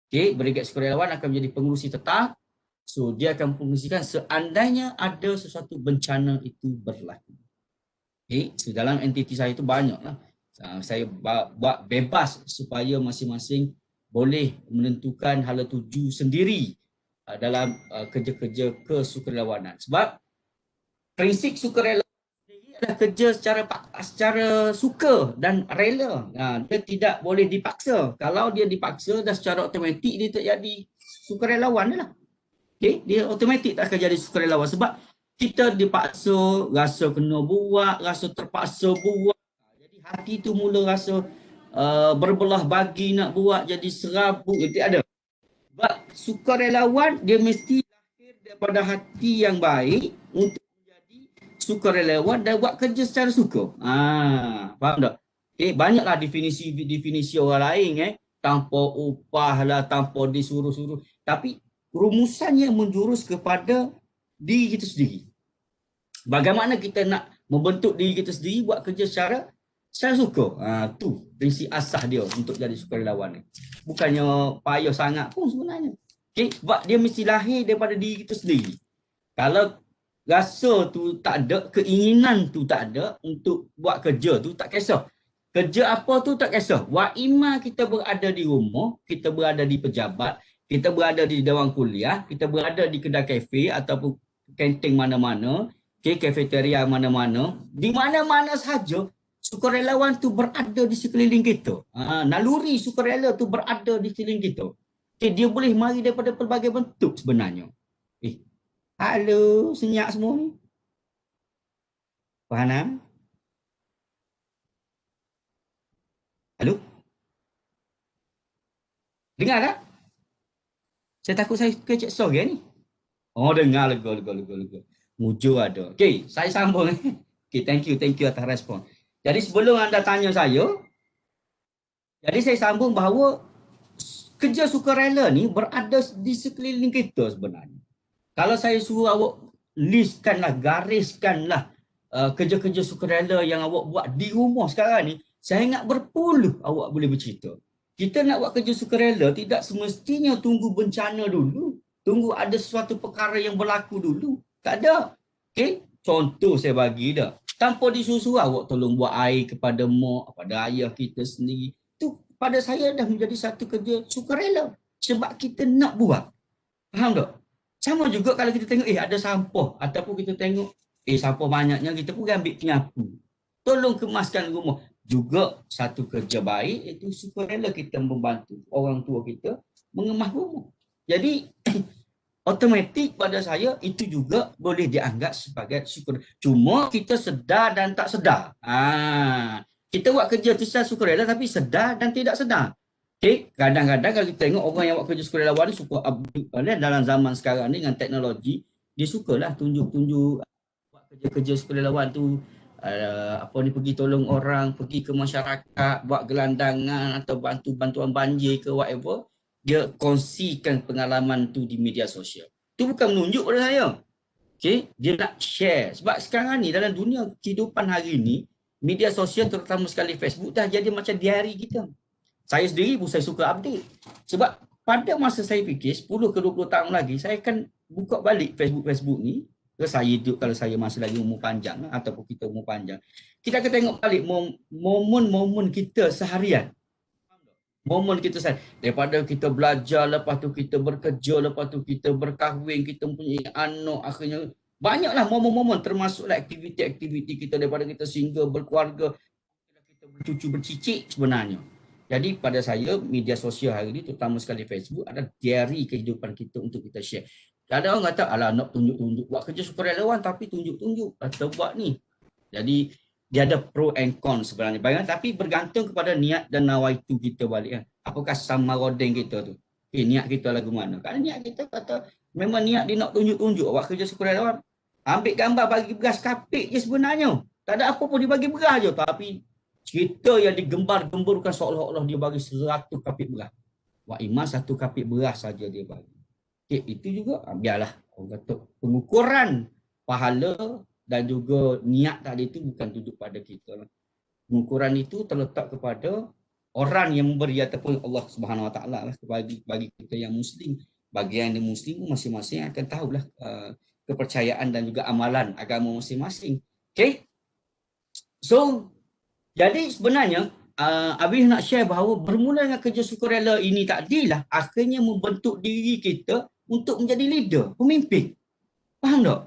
Okay, brigade sukarelawan akan menjadi pengurusi tetap. So dia akan pengurusikan seandainya ada sesuatu bencana itu berlaku. Okay, so dalam entiti saya itu banyaklah. Saya buat bebas supaya masing-masing boleh menentukan hala tuju sendiri dalam kerja-kerja kesukarelawanan. Sebab prinsip sukarelawan adalah kerja secara suka dan rela. Dia tidak boleh dipaksa. Kalau dia dipaksa, dah secara automatik dia tak jadi sukarelawan lah. Okay? Dia automatik tak akan jadi sukarelawan sebab kita dipaksa, rasa kena buat, rasa terpaksa buat. Jadi hati tu mula rasa berbelah bagi nak buat, jadi serabut. Jadi ada. Sebab sukarelawan dia mesti lahir daripada hati yang baik untuk sukarelawan dan buat kerja secara suka. Faham tak? Banyaklah definisi orang lain tanpa upah lah, tanpa disuruh-suruh. Tapi rumusannya menjurus kepada diri kita sendiri. Bagaimana kita nak membentuk diri kita sendiri buat kerja secara suka. Tu prinsip asas dia untuk jadi sukarelawan ni. Bukannya payah sangat pun sebenarnya. Sebab dia mesti lahir daripada diri kita sendiri. Kalau rasa tu tak ada, keinginan tu tak ada untuk buat kerja tu, tak kisah. Kerja apa tu tak kisah. Wa imma kita berada di rumah, kita berada di pejabat, kita berada di dewan kuliah, kita berada di kedai kafe ataupun kantin mana-mana, kafeteria mana-mana, di mana-mana saja sukarelawan tu berada di sekeliling kita. Naluri sukarela tu berada di sekeliling kita. Dia boleh mari daripada pelbagai bentuk sebenarnya. Halo, senyap semua ni. Faham? Halo? Dengar tak? Saya takut saya kecek sore ni. Oh, dengar lega. Mujur ada. Okey, saya sambung. Okey, thank you atas respon. Jadi sebelum anda tanya saya, jadi saya sambung bahawa kerja sukarela ni berada di sekeliling kita sebenarnya. Kalau saya suruh awak listkanlah, gariskanlah kerja-kerja sukarela yang awak buat di rumah sekarang ni, saya ingat berpuluh awak boleh bercerita. Kita nak buat kerja sukarela tidak semestinya tunggu bencana dulu. Tunggu ada sesuatu perkara yang berlaku dulu. Tak ada. Okay? Contoh saya bagi dah. Tanpa disuruh awak tolong buat air kepada mak, kepada ayah kita sendiri. Itu pada saya dah menjadi satu kerja sukarela. Sebab kita nak buat. Faham tak? Sama juga kalau kita tengok ada sampah ataupun kita tengok sampah banyaknya, kita pun ambil penyapu. Tolong kemaskan rumah. Juga satu kerja baik itu sukarela kita membantu orang tua kita mengemas rumah. Jadi automatik pada saya itu juga boleh dianggap sebagai sukarela. Cuma kita sedar dan tak sedar. Kita buat kerja tu secara sukarela tapi sedar dan tidak sedar. Okay. Kadang-kadang kalau kita tengok orang yang buat kerja sukarelawan ni suka dalam zaman sekarang ni dengan teknologi, dia sukalah tunjuk-tunjuk buat kerja-kerja sukarelawan tu, pergi tolong orang, pergi ke masyarakat, buat gelandangan atau bantuan banjir ke whatever, dia kongsikan pengalaman tu di media sosial. Tu bukan menunjuk pada saya. Okay? Dia nak share. Sebab sekarang ni dalam dunia kehidupan hari ni, media sosial terutama sekali Facebook dah jadi macam diary kita. Saya sendiri pun saya suka update. Sebab pada masa saya fikir 10 ke 20 tahun lagi, saya akan buka balik Facebook ni. Saya hidup kalau saya masih lagi umur panjang ataupun kita umur panjang. Kita akan tengok balik momen-momen kita seharian. Momen kita seharian. Daripada kita belajar, lepas tu kita bekerja, lepas tu kita berkahwin, kita mempunyai anak, akhirnya banyaklah momen-momen termasuklah aktiviti-aktiviti kita daripada kita single, berkeluarga, kita bercucu, bercicit sebenarnya. Jadi pada saya media sosial hari ini terutama sekali Facebook adalah diary kehidupan kita untuk kita share. Ada orang kata alah nak tunjuk-tunjuk buat kerja sukarelawan tapi tunjuk-tunjuk atau buat ni. Jadi dia ada pro and con sebenarnya. Tapi bergantung kepada niat dan nawaitu kita balik. Apakah samarodeng kita tu? Niat kita lagu mana? Kalau niat kita kata memang niat dia nak tunjuk-tunjuk buat kerja sukarelawan. Ambil gambar bagi beras kapik je sebenarnya. Tak ada apa pun dia bagi beras je. Tapi cerita yang digembar-gemburkan seolah-olah dia bagi 100 kapit beras. Wak Iman 1 kapit beras saja dia bagi. Itu juga biarlah orang kata pengukuran pahala dan juga niat tadi itu bukan tunjuk pada kita. Pengukuran itu terletak kepada orang yang memberi ataupun Allah Subhanahu Wa Taala lah bagi kita yang Muslim. Bagi yang Muslim masing-masing akan tahulah kepercayaan dan juga amalan agama masing-masing. Okay, so jadi sebenarnya Abi nak share bahawa bermula dengan kerja sukarela ini tadilah akhirnya membentuk diri kita untuk menjadi leader, pemimpin. Faham tak?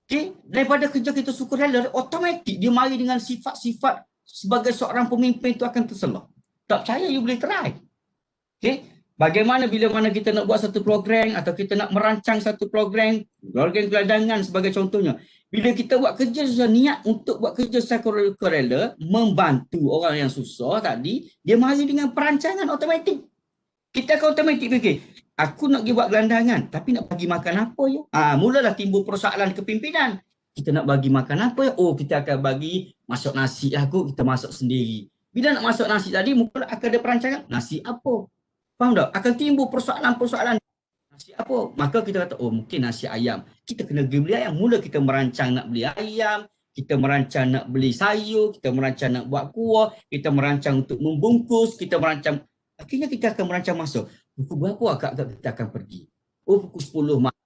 Okay? Daripada kerja kita sukarela, automatik dia mari dengan sifat-sifat sebagai seorang pemimpin itu akan terselah. Tak percaya, you boleh try. Okay? Bagaimana bila mana kita nak buat satu program atau kita nak merancang satu program geladangan sebagai contohnya. Bila kita buat kerja susah, niat untuk buat kerja sukarela, membantu orang yang susah tadi, dia mari dengan perancangan automatik. Kita akan automatik fikir, aku nak pergi buat gelandangan, tapi nak bagi makan apa ya? Mulalah timbul persoalan kepimpinan. Kita nak bagi makan apa ya? Oh, kita akan bagi masuk nasi aku, kita masak sendiri. Bila nak masuk nasi tadi, mula akan ada perancangan, nasi apa? Faham tak? Akan timbul persoalan-persoalan. Nasi apa? Maka kita kata, oh mungkin nasi ayam. Kita kena pergi beli ayam. Mula kita merancang nak beli ayam, kita merancang nak beli sayur, kita merancang nak buat kuah, kita merancang untuk membungkus, kita merancang. Akhirnya kita akan merancang masuk. Pukul berapa agak kita akan pergi? Oh pukul 10 malam.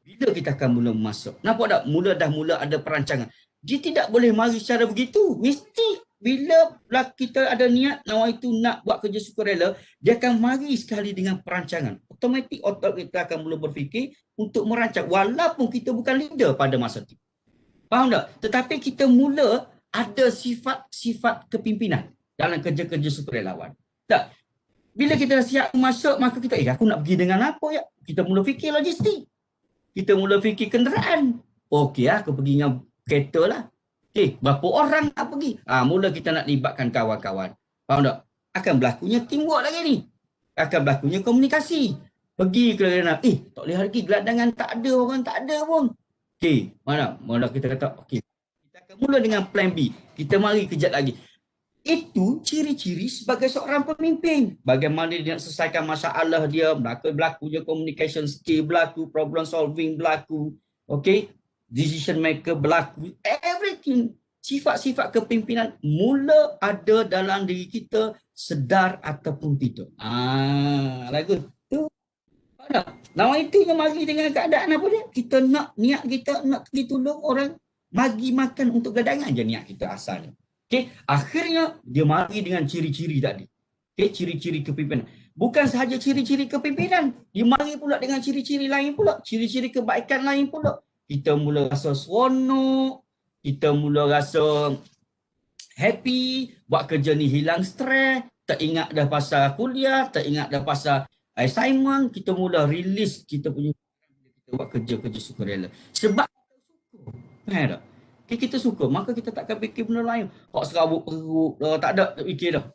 Bila kita akan mula masuk? Nampak tak? Mula ada perancangan. Dia tidak boleh mari secara begitu. Mesti bila kita ada niat nawa itu nak buat kerja sukarela, dia akan mari sekali dengan perancangan. Automatik otak kita akan mula berfikir untuk merancang. Walaupun kita bukan leader pada masa itu. Faham tak? Tetapi kita mula ada sifat-sifat kepimpinan dalam kerja-kerja sukarelawan. Tak? Bila kita dah siap masuk, maka kita, aku nak pergi dengan apa ya? Kita mula fikir logistik. Kita mula fikir kenderaan. Okey, aku pergi dengan kereta lah. Okey, berapa orang nak pergi? Mula kita nak libatkan kawan-kawan. Faham tak? Akan berlakunya teamwork lagi ni. Akan berlakunya komunikasi. Pergi ke gelandangan. Tak boleh lagi gelandangan tak ada, orang tak ada pun. Okey, mana kita kata, okey. Kita akan mula dengan plan B. Kita mari kejap lagi. Itu ciri-ciri sebagai seorang pemimpin. Bagaimana dia nak selesaikan masalah dia, berlaku je communication skill berlaku, problem solving berlaku, okay? Decision maker berlaku, everything. Sifat-sifat kepimpinan mula ada dalam diri kita, sedar ataupun tidak. Lagu tu. Nama itu yang mari dengan keadaan apa dia? Kita nak, niat kita nak pergi tolong orang, bagi makan untuk gadangan je niat kita asalnya. Okay, akhirnya dia mari dengan ciri-ciri tadi. Okay, ciri-ciri kepimpinan. Bukan sahaja ciri-ciri kepimpinan, dia mari pula dengan ciri-ciri lain pula, ciri-ciri kebaikan lain pula. Kita mula rasa seronok, kita mula rasa happy, buat kerja ni hilang stres, tak ingat dah pasal kuliah, tak ingat dah pasal assignment, kita mula release kita punya kita buat kerja-kerja sukarela. Sebab kita suka. Faham tak? Okay, kita suka, maka kita takkan fikir benda lain. Hak serabut perut, tak ada, tak fikir dah.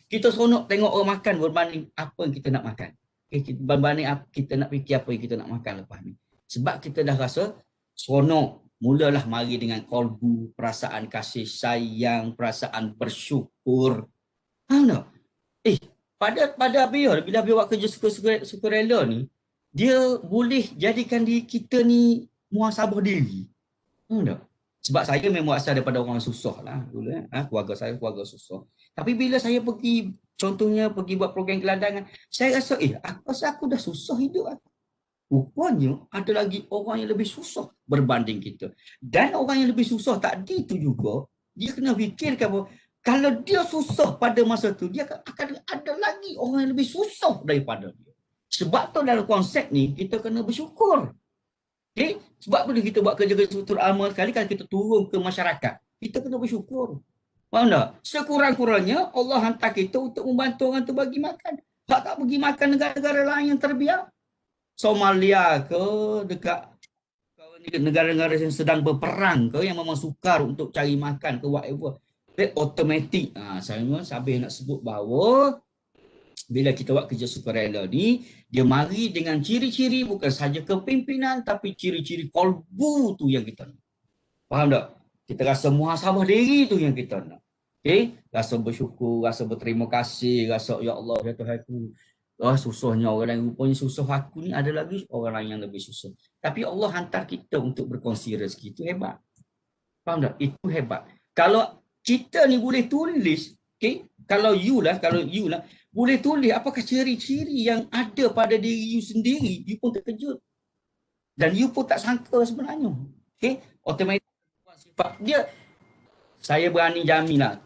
Kita seronok tengok orang makan berbanding apa yang kita nak makan. Okay, berbanding kita nak fikir apa yang kita nak makan lepas ni. Sebab kita dah rasa seronok, mulalah mari dengan kolbu, perasaan kasih sayang, perasaan bersyukur. Faham tak? Pada Abiyah, bila Abiyah buat kerja sukarela ni, dia boleh jadikan diri kita ni muhasabah diri. Faham tak? Sebab saya memang asal daripada orang susah lah dulu. Keluarga saya keluarga susah. Tapi bila saya pergi, contohnya pergi buat program gelandangan, saya rasa, aku rasa aku dah susah hidup aku. Rupanya ada lagi orang yang lebih susah berbanding kita. Dan orang yang lebih susah tadi tu juga, dia kena fikirkan bahawa kalau dia susah pada masa tu, dia akan ada lagi orang yang lebih susah daripada dia. Sebab tu dalam konsep ni, kita kena bersyukur. Okay? Sebab bila kita buat kerja-kerja struktur amal sekali, kalau kita turun ke masyarakat, kita kena bersyukur. Faham tak? Sekurang-kurangnya Allah hantar kita untuk membantu orang tu bagi makan. Tak pergi makan negara-negara lain yang terbiar. Somalia ke, dekat negara-negara yang sedang berperang ke, yang memang sukar untuk cari makan ke whatever. Automatik. Saya habis nak sebut bahawa bila kita buat kerja sukarela ni, dia mari dengan ciri-ciri bukan sahaja kepimpinan, tapi ciri-ciri kolbu tu yang kita nak. Faham tak? Kita rasa muhasabah diri tu yang kita nak. Okay? Rasa bersyukur, rasa berterima kasih, rasa ya Allah, ya Tuhanku, susahnya orang lain, rupanya susah aku ni, ada lagi orang lain yang lebih susah. Tapi Allah hantar kita untuk berkongsi rezeki, itu hebat. Faham tak? Itu hebat. Kalau kita ni boleh tulis Okay? Kalau you lah, boleh tulis apakah ciri-ciri yang ada pada diri you sendiri, you pun terkejut. Dan you pun tak sangka sebenarnya. Okay? Automatik sifat dia, saya berani jamin lah.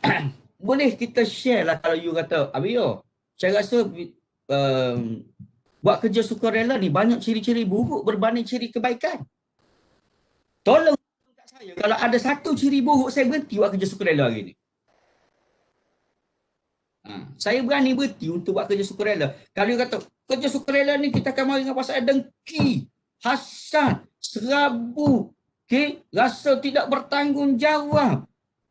Boleh kita share lah kalau you kata, Abio, saya rasa buat kerja sukarela ni banyak ciri-ciri buruk berbanding ciri kebaikan. Tolong kat saya, kalau ada satu ciri buruk, saya berhenti buat kerja sukarela hari ni. Saya berani berhenti untuk buat kerja sukarela. Kalau you kata, kerja sukarela ni kita akan mari dengan pasal dengki, hasad, serabu, okay? Rasa tidak bertanggungjawab.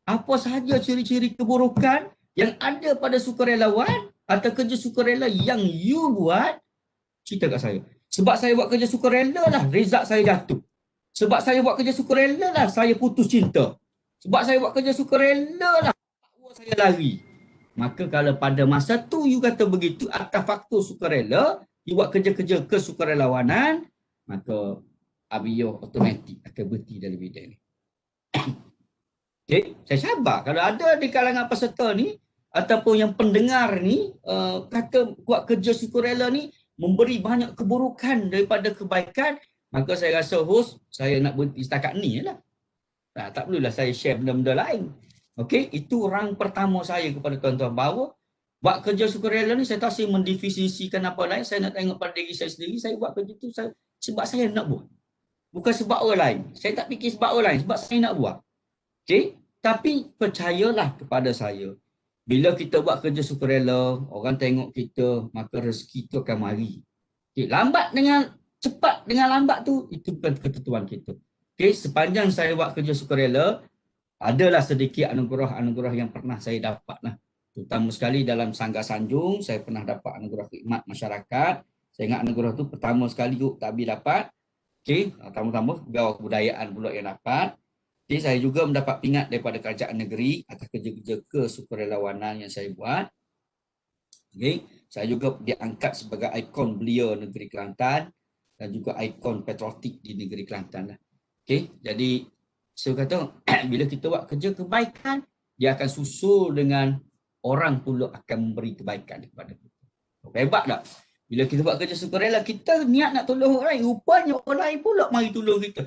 Apa sahaja ciri-ciri keburukan yang ada pada sukarelawan atau kerja sukarela yang you buat, cerita kat saya. Sebab saya buat kerja sukarela lah, result saya jatuh. Sebab saya buat kerja sukarela lah, saya putus cinta. Sebab saya buat kerja sukarela lah, saya lari. Maka kalau pada masa tu you kata begitu atas faktor sukarela, you buat kerja-kerja kesukarelawanan, maka Abio automatik akan berhenti dalam bidang ni. Okay, saya sabar. Kalau ada di kalangan peserta ni ataupun yang pendengar ni kata buat kerja sukarela ni memberi banyak keburukan daripada kebaikan, maka saya rasa host, saya nak berhenti setakat ni lah. Tak perlulah saya share benda-benda lain. Okey, itu rang pertama saya kepada tuan-tuan bahawa buat kerja sukarela ni saya tak saya mendefinisikan apa lain, saya nak tengok pada diri saya sendiri, saya buat kerja tu sebab saya nak buat. Bukan sebab orang lain. Saya tak fikir sebab orang lain, sebab saya nak buat. Okey, tapi percayalah kepada saya. Bila kita buat kerja sukarela, orang tengok kita, maka rezeki tu akan mari. Okey, lambat dengan cepat dengan lambat tu, itu bukan ketentuan kita. Okey, sepanjang saya buat kerja sukarela, adalah sedikit anugerah-anugerah yang pernah saya dapat lah. Terutama sekali dalam Sanggar Sanjung, saya pernah dapat anugerah khidmat masyarakat. Saya ingat anugerah tu pertama sekali Tabi dapat. Okey, tamu-tamu pegawai kebudayaan pula yang dapat. Okey, saya juga mendapat pingat daripada kerajaan negeri atas kerja-kerja kesukarelawanan yang saya buat. Okey, saya juga diangkat sebagai ikon belia negeri Kelantan dan juga ikon patriotik di negeri Kelantan lah. Okey, jadi saya kata, bila kita buat kerja kebaikan, dia akan susul dengan orang pula akan memberi kebaikan kepada kita. Hebat tak? Bila kita buat kerja sukarela, kita niat nak tolong orang lain, rupanya orang lain pula mari tolong kita.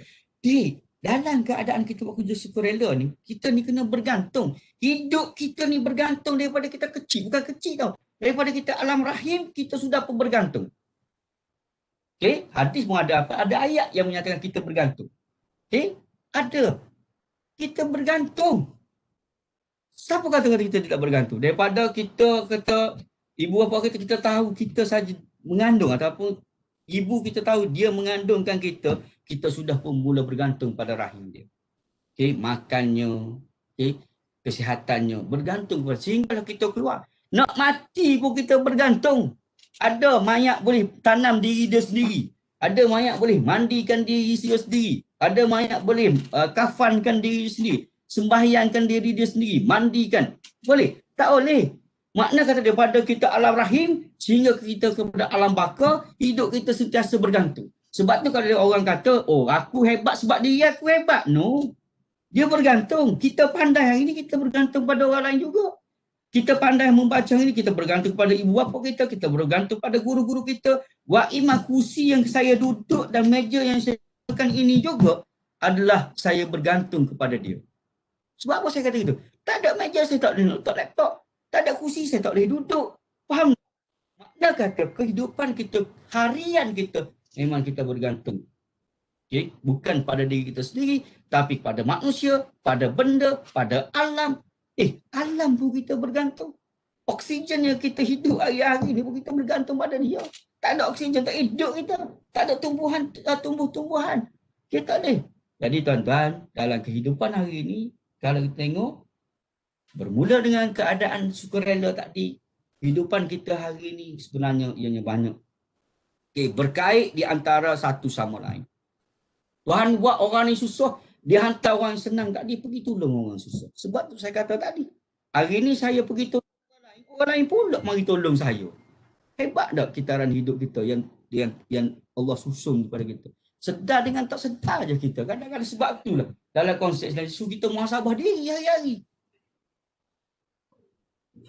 Dalam keadaan kita buat kerja sukarela ni, kita ni kena bergantung. Hidup kita ni bergantung daripada kita kecil. Bukan kecil tau. Daripada kita alam rahim, kita sudah pun bergantung. Okay? Hadis pun ada apa? Ada ayat yang menyatakan kita bergantung. Okay? Ada. Kita bergantung. Siapa kata kita tidak bergantung? Daripada kita kata, ibu bapa kita tahu kita saja mengandung ataupun ibu kita tahu dia mengandungkan kita, kita sudah pun mula bergantung pada rahim dia. Okay? Makannya, okay? Kesihatannya, bergantung. Sehingga kalau kita keluar, nak mati pun kita bergantung. Ada mayat boleh tanam diri dia sendiri. Ada mayat boleh mandikan diri dia sendiri. Ada mayat boleh kafankan diri sendiri, sembahyangkan diri dia sendiri, mandikan. Boleh? Tak boleh. Makna kata daripada kita alam rahim sehingga kita kepada alam baka, hidup kita sentiasa bergantung. Sebab tu kalau orang kata, oh aku hebat sebab diri aku hebat. No. Dia bergantung. Kita pandai hari ini, kita bergantung pada orang lain juga. Kita pandai membaca ini, kita bergantung pada ibu bapa kita, kita bergantung pada guru-guru kita. Wa imam kursi yang saya duduk dan meja yang saya dudukkan ini juga adalah saya bergantung kepada dia. Sebab apa saya kata itu? Tak ada meja saya tak boleh letak laptop. Tak ada kursi saya tak boleh duduk. Faham? Makna kata kehidupan kita, harian kita, memang kita bergantung. Okay? Bukan pada diri kita sendiri, tapi pada manusia, pada benda, pada alam. Alam pun kita bergantung. Oksigen yang kita hidup hari-hari ni pun kita bergantung pada dia. Tak ada oksigen, tak hidup kita. Tak ada tumbuh-tumbuhan. Kita ni. Jadi tuan-tuan, dalam kehidupan hari ini, kalau kita tengok, bermula dengan keadaan sukarela tadi, kehidupan kita hari ini sebenarnya ianya banyak. Berkait di antara satu sama lain. Tuhan buat orang ni susah, dia hantar orang senang tadi pergi tolong orang susah. Sebab tu saya kata tadi, hari ni saya pergi tolong orang lain pula mari tolong saya. Hebat tak kitaran hidup kita yang Allah susun kepada kita. Sedar dengan tak sedar je kita. Kadang-kadang sebab itulah dalam konsep Islam kita muhasabah diri hari-hari.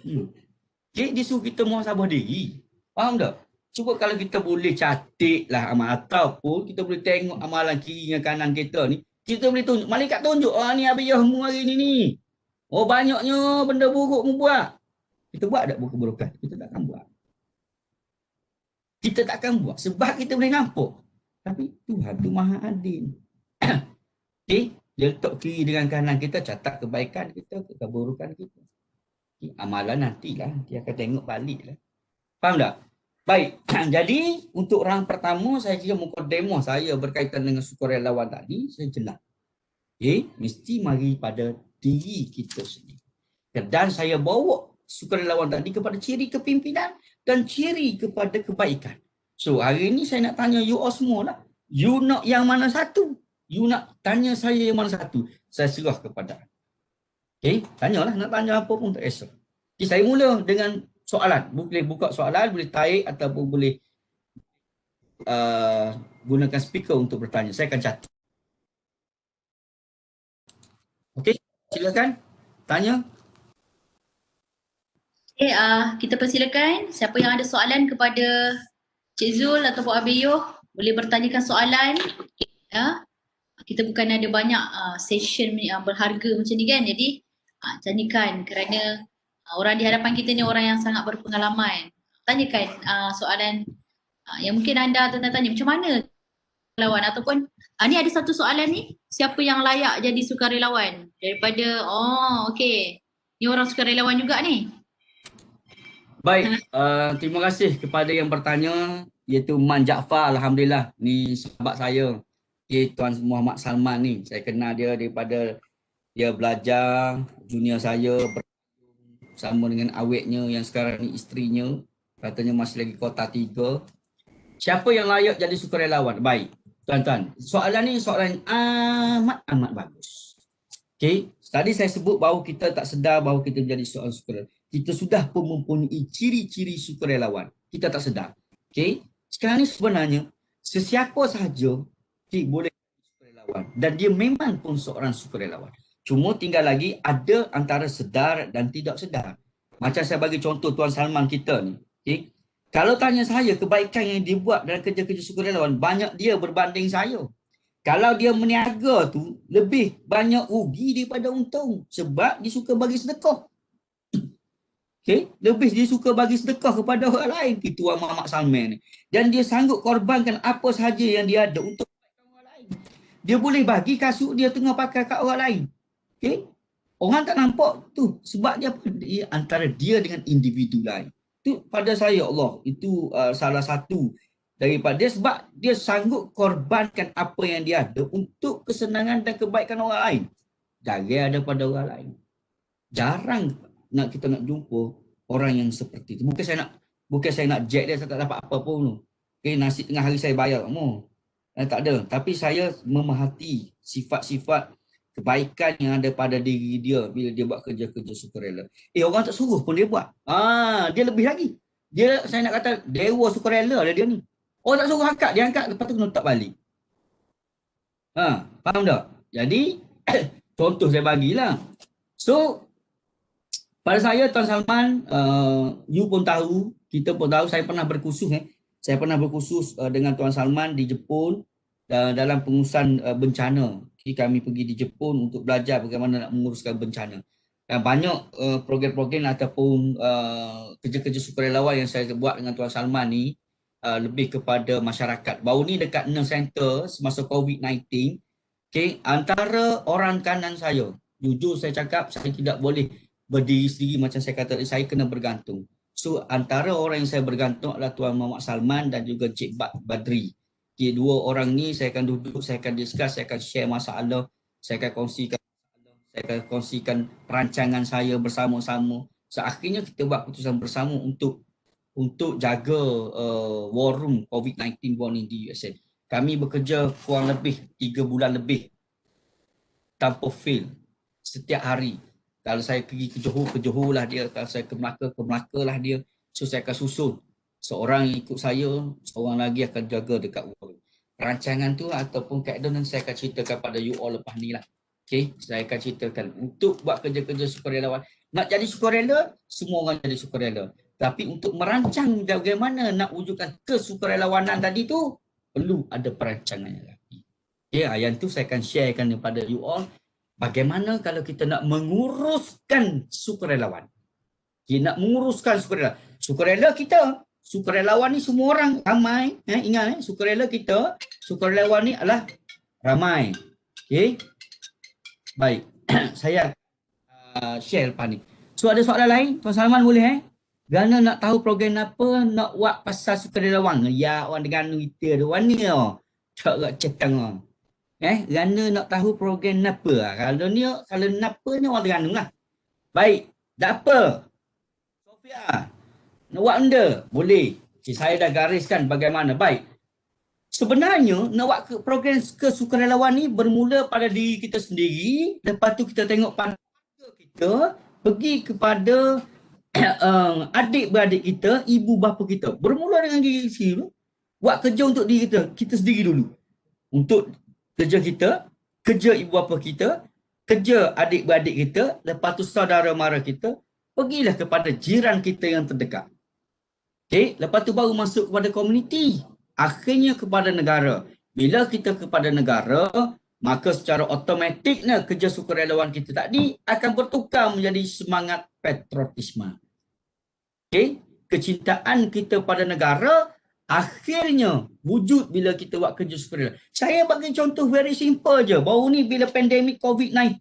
Okay, dia suruh kita muhasabah diri. Faham tak? Cuba kalau kita boleh catik lah amal ataupun kita boleh tengok amalan kiri dan kanan kita ni, kita boleh tunjuk. Malaikat tunjuk, ni abiyahmu hari ni. Oh banyaknya benda buruk mu buat. Kita buat tak keburukan? Kita takkan buat. Kita takkan buat sebab kita boleh nampak. Tapi Tuhan tu maha adil. Okay? Dia letak kiri dengan kanan kita, catat kebaikan kita, keburukan kita. Okay? Amalan nantilah, dia akan tengok balik lah. Faham tak? Baik, jadi untuk orang pertama saya kira mukadimah saya berkaitan dengan sukarelawan tadi, saya jelas. Okay? Mesti mari pada diri kita sendiri. Dan saya bawa sukarelawan tadi kepada ciri kepimpinan dan ciri kepada kebaikan. So hari ini saya nak tanya you all semua lah. You nak yang mana satu? You nak tanya saya yang mana satu? Saya serah kepada. Okay, tanyalah nak tanya apa pun tak kisah. Okay, saya mula dengan soalan. Boleh buka soalan, boleh taik ataupun boleh gunakan speaker untuk bertanya. Saya akan catat. Okay, silakan tanya. Okay, kita persilakan siapa yang ada soalan kepada Cik Zul ataupun Abiyoh boleh bertanyakan soalan. Kita bukan ada banyak session berharga macam ni kan, jadi tanyakan kerana orang di hadapan kita ni orang yang sangat berpengalaman. Tanyakan soalan yang mungkin anda tanya macam mana lawan ataupun ni ada satu soalan ni, siapa yang layak jadi sukarelawan daripada okey. Ni orang sukarelawan juga ni. Baik, terima kasih kepada yang bertanya iaitu Man Jaafar. Alhamdulillah, ni sahabat saya. Okay, Tuan Muhammad Salman ni. Saya kenal dia daripada dia belajar junior saya bersama dengan awetnya yang sekarang ni isterinya. Katanya masih lagi kota 3. Siapa yang layak jadi sukarelawan? Baik, tuan-tuan. Soalan ni soalan amat bagus. Okay, tadi saya sebut bahawa kita tak sedar bahawa kita menjadi seorang sukarelawan. Kita sudah pun mempunyai ciri-ciri sukarelawan. Kita tak sedar. Okay, sekarang ni sebenarnya sesiapa sahaja boleh sukarelawan. Dan dia memang pun seorang sukarelawan. Cuma tinggal lagi ada antara sedar dan tidak sedar. Macam saya bagi contoh Tuan Salman kita ni. Okay, kalau tanya saya kebaikan yang dia buat dalam kerja-kerja sukarelawan, banyak dia berbanding saya. Kalau dia meniaga tu, lebih banyak rugi daripada untung. Sebab dia suka bagi sedekah. Okay? Lebih dia suka bagi sedekah kepada orang lain. Itu Muhammad Salman ni. Dan dia sanggup korbankan apa sahaja yang dia ada untuk orang lain. Dia boleh bagi kasut dia tengah pakai kat orang lain. Okay? Orang tak nampak tu. Sebab dia antara dia dengan individu lain. Itu pada saya Allah. Itu salah satu daripada dia sebab dia sanggup korbankan apa yang dia ada untuk kesenangan dan kebaikan orang lain. Jarang ada pada orang lain. Jarang kita nak jumpa orang yang seperti itu. Bukan saya nak jack dia, saya tak dapat apa pun. Okay, nasi tengah hari saya bayar. Tak ada. Tapi saya memahati sifat-sifat kebaikan yang ada pada diri dia bila dia buat kerja-kerja sukarela. Orang tak suruh pun dia buat. Dia lebih lagi. Saya nak kata dewa sukarela dia ni. Orang tak suruh angkat, dia angkat lepas tu kena letak balik. Faham tak? Jadi contoh saya bagilah. So pada saya Tuan Salman, you pun tahu, kita pun tahu, saya pernah berkursus Saya pernah berkursus dengan Tuan Salman di Jepun dalam pengurusan bencana. Kami pergi di Jepun untuk belajar bagaimana nak menguruskan bencana. Dan banyak program-program ataupun kerja-kerja sukarelawan yang saya buat dengan Tuan Salman ni lebih kepada masyarakat. Baru ni dekat Nurse Center semasa COVID-19, okay, antara orang kanan saya, jujur saya cakap, saya tidak boleh berdiri sendiri macam saya kata, saya kena bergantung. So antara orang yang saya bergantung adalah Tuan Muhammad Salman dan juga Cik Badri. Okay, dua orang ni saya akan duduk, saya akan discuss, saya akan share masalah, saya akan kongsikan perancangan saya bersama-sama. So akhirnya kita buat keputusan bersama untuk jaga war room COVID-19 warning di USA. Kami bekerja kurang lebih 3 bulan lebih tanpa fail setiap hari. Kalau saya pergi ke Johor lah dia. Kalau saya ke Melaka lah dia. So saya akan susun. Seorang ikut saya, seorang lagi akan jaga dekat war room. Perancangan tu ataupun keadaan saya akan ceritakan pada you all lepas ni lah. Okey, saya akan ceritakan. Untuk buat kerja-kerja sukarelawan, nak jadi sukarela, semua orang jadi sukarela. Tapi untuk merancang bagaimana nak wujudkan kesukarelawanan tadi tu, perlu ada perancangan yang rapi. Okey, yang tu saya akan sharekan kepada you all. Bagaimana kalau kita nak menguruskan sukarelawan. Okay, nak menguruskan sukarela. Sukarela kita, sukarelawan ni semua orang ramai. Ingat, sukarela kita, sukarelawan ni adalah ramai. Okey. Baik, saya share lepas ni. So ada soalan lain? Tuan Salman boleh Gana nak tahu program apa nak buat pasal sukarelawan? Ya, orang dengan kita tu. Warna cara cetang. Gana nak tahu program apa? Kalau napa ni orang dengan lah. Baik, tak apa. Sofia, nak buat benda? Boleh. Okay, saya dah gariskan bagaimana. Baik. Sebenarnya nak buat program kesukarelawan ni bermula pada diri kita sendiri, lepas tu kita tengok pada kita, pergi kepada adik-beradik kita, ibu bapa kita. Bermula dengan diri sendiri, buat kerja untuk diri kita sendiri dulu. Untuk kerja kita, kerja ibu bapa kita, kerja adik-beradik kita, lepas tu saudara mara kita, pergilah kepada jiran kita yang terdekat. Okay, lepas tu baru masuk kepada komuniti. Akhirnya kepada negara. Bila kita kepada negara, maka secara automatiknya kerja sukarelawan kita tadi akan bertukar menjadi semangat patriotisme. Okay? Kecintaan kita pada negara akhirnya wujud bila kita buat kerja sukarelawan. Saya bagi contoh very simple je. Baru ni bila pandemik COVID-19,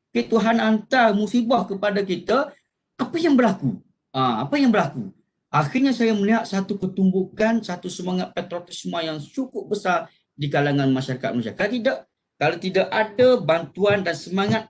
Tuhan hantar musibah kepada kita, apa yang berlaku? Apa yang berlaku? Akhirnya saya melihat satu ketumbukan, satu semangat patriotisme yang cukup besar di kalangan masyarakat Malaysia. Kalau tidak ada bantuan dan semangat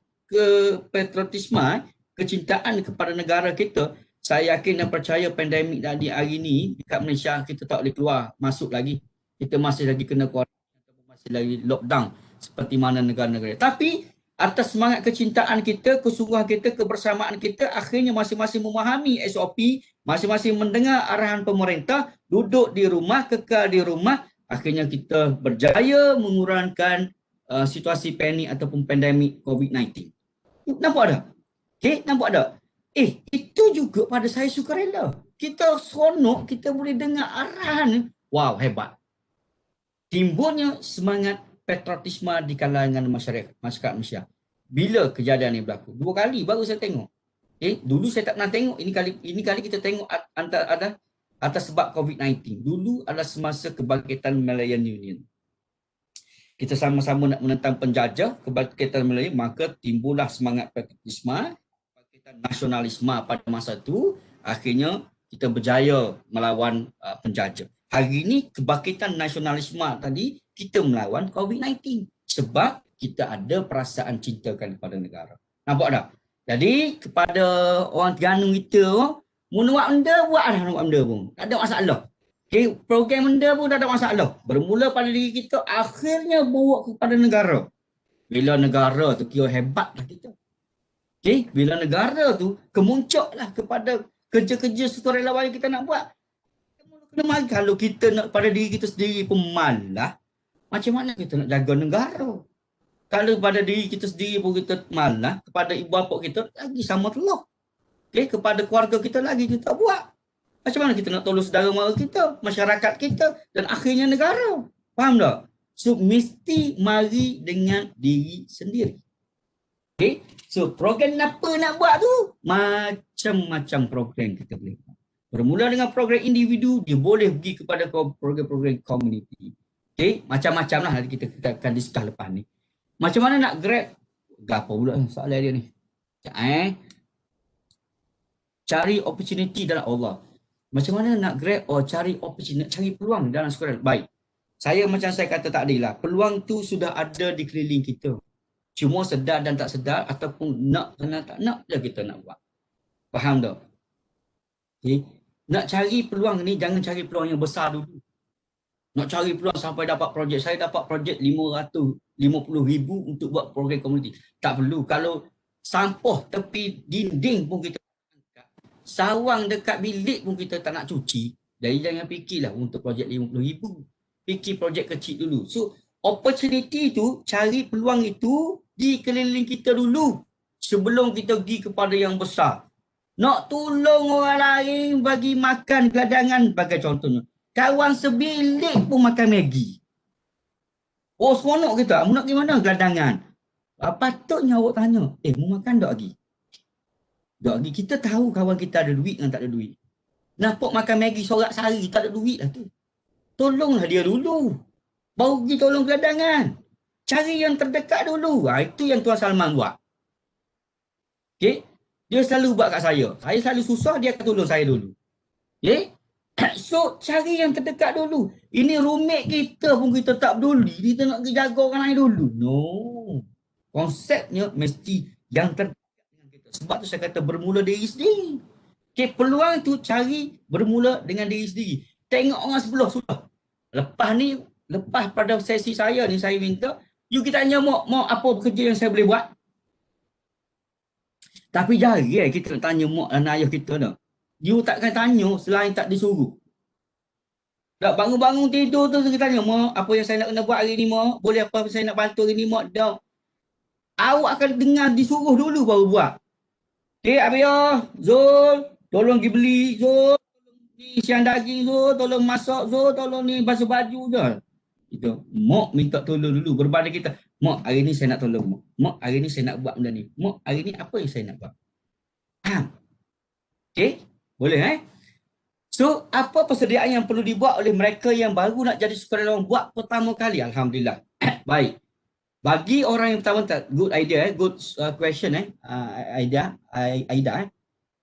patriotisme, kecintaan kepada negara kita, saya yakin dan percaya pandemik tadi hari ini dekat Malaysia kita tak boleh keluar, masuk lagi. Kita masih lagi kena kuarantin, masih lagi lockdown seperti mana negara-negara. Tapi atas semangat kecintaan kita, kesungguhan kita, kebersamaan kita, akhirnya masing-masing memahami SOP, masing-masing mendengar arahan pemerintah, duduk di rumah, kekal di rumah, akhirnya kita berjaya mengurangkan situasi panik ataupun pandemik COVID-19. Nampak ada? Okay, nampak ada? Itu juga pada saya sukarela. Kita seronok, kita boleh dengar arahan. Wow, hebat. Timbulnya semangat patriotisme di kalangan masyarakat Malaysia. Bila kejadian ini berlaku? 2 kali baru saya tengok. Dulu saya tak pernah tengok. Ini kali kita tengok atas sebab COVID-19. Dulu adalah semasa kebangkitan Malayan Union. Kita sama-sama nak menentang penjajah, kebangkitan Malayan, maka timbullah semangat patriotisme, kebangkitan nasionalisme pada masa itu. Akhirnya kita berjaya melawan penjajah. Hari ini kebangkitan nasionalisme tadi kita melawan COVID-19 sebab kita ada perasaan cintakan kepada negara. Nampak tak? Jadi kepada orang Terengganu kita, mau buat benda, buatlah nak buat benda pun. Tak ada masalah. Okay, program benda pun tak ada masalah. Bermula pada diri kita, akhirnya bawa kepada negara. Bila negara tu kira hebatlah kita. Okay, bila negara tu kemuncaklah kepada kerja-kerja sukarelawan yang kita nak buat. Kalau kita nak pada diri kita sendiri pun malah, macam mana kita nak jaga negara? Kalau pada diri kita sendiri pun kita malah, kepada ibu bapa kita lagi sama telur. Okay, kepada keluarga kita lagi kita tak buat. Macam mana kita nak tolong saudara mara kita, masyarakat kita dan akhirnya negara? Faham tak? So mesti mari dengan diri sendiri. Okay, so program apa nak buat tu? Macam-macam program kita boleh buat. Bermula dengan program individu, dia boleh pergi kepada program-program community. Okay, macam-macam lah kita akan discuss lepas ni. Macam mana nak grab? Apa pula soalan dia ni? Cari opportunity dalam Allah. Macam mana nak grab cari opportunity, cari peluang dalam sekolah? Baik. Macam saya kata tadi lah, peluang tu sudah ada di keliling kita. Cuma sedar dan tak sedar ataupun nak dan tak nak je kita nak buat. Faham tak? Okay. Nak cari peluang ni, jangan cari peluang yang besar dulu. Nak cari peluang sampai dapat projek. Saya dapat projek 550,000 untuk buat program komuniti. Tak perlu. Kalau sampah tepi dinding pun kita angkat, sawang dekat bilik pun kita tak nak cuci. Jadi jangan fikirlah untuk projek 50,000. Fikir projek kecil dulu. So opportunity tu, cari peluang itu di keliling kita dulu sebelum kita pergi kepada yang besar. Nak tolong orang lain bagi makan gadangan bagi contohnya. Kawan sebilik pun makan Maggi. Oh, seronok kita. Mu nak pergi mana? Gadangan. Patutnya awak tanya, mu makan tak lagi? Tak lagi. Kita tahu kawan kita ada duit dan tak ada duit. Nampak makan Maggi sorak sehari, tak ada duit lah tu. Tolonglah dia dulu. Baru pergi tolong gadangan. Cari yang terdekat dulu. Itu yang Tuan Salman buat. Okay? Dia selalu buat kat saya. Saya selalu susah, dia akan tolong saya dulu. Okay? So, cari yang terdekat dulu. Ini roommate kita pun kita tak peduli. Kita nak jaga orang lain dulu. No. Konsepnya mesti yang terdekat dengan kita. Sebab tu saya kata bermula diri sendiri. Okay, peluang tu cari bermula dengan diri sendiri. Tengok orang sebelah sudah. Lepas pada sesi saya ni, saya minta, you kita tanya Mok apa kerja yang saya boleh buat? Tapi jarang kita nak tanya Mok dan ayah kita dah. You takkan tanya selain tak disuruh. Tak bangun-bangun tidur tu kita tanya, Mok, apa yang saya nak kena buat hari ni, Mok? Boleh apa saya nak bantu hari ni, Mok? Dah. Awak akan dengar disuruh dulu baru buat. Okay, Abiyah, Zul, tolong pergi beli, Zul. Ni siang daging, Zul. Tolong masak, Zul. Tolong ni basuh baju, Zul. Itu. Mok minta tolong dulu. Berbanding kita, Mok, hari ni saya nak tolong, Mok. Mok, hari ni saya nak buat benda ni. Mok, hari ni apa yang saya nak buat? Faham? Okay? Boleh, So, apa persediaan yang perlu dibuat oleh mereka yang baru nak jadi sukarelawan buat pertama kali? Alhamdulillah. Baik. Bagi orang yang pertama, good idea, good question, Aida.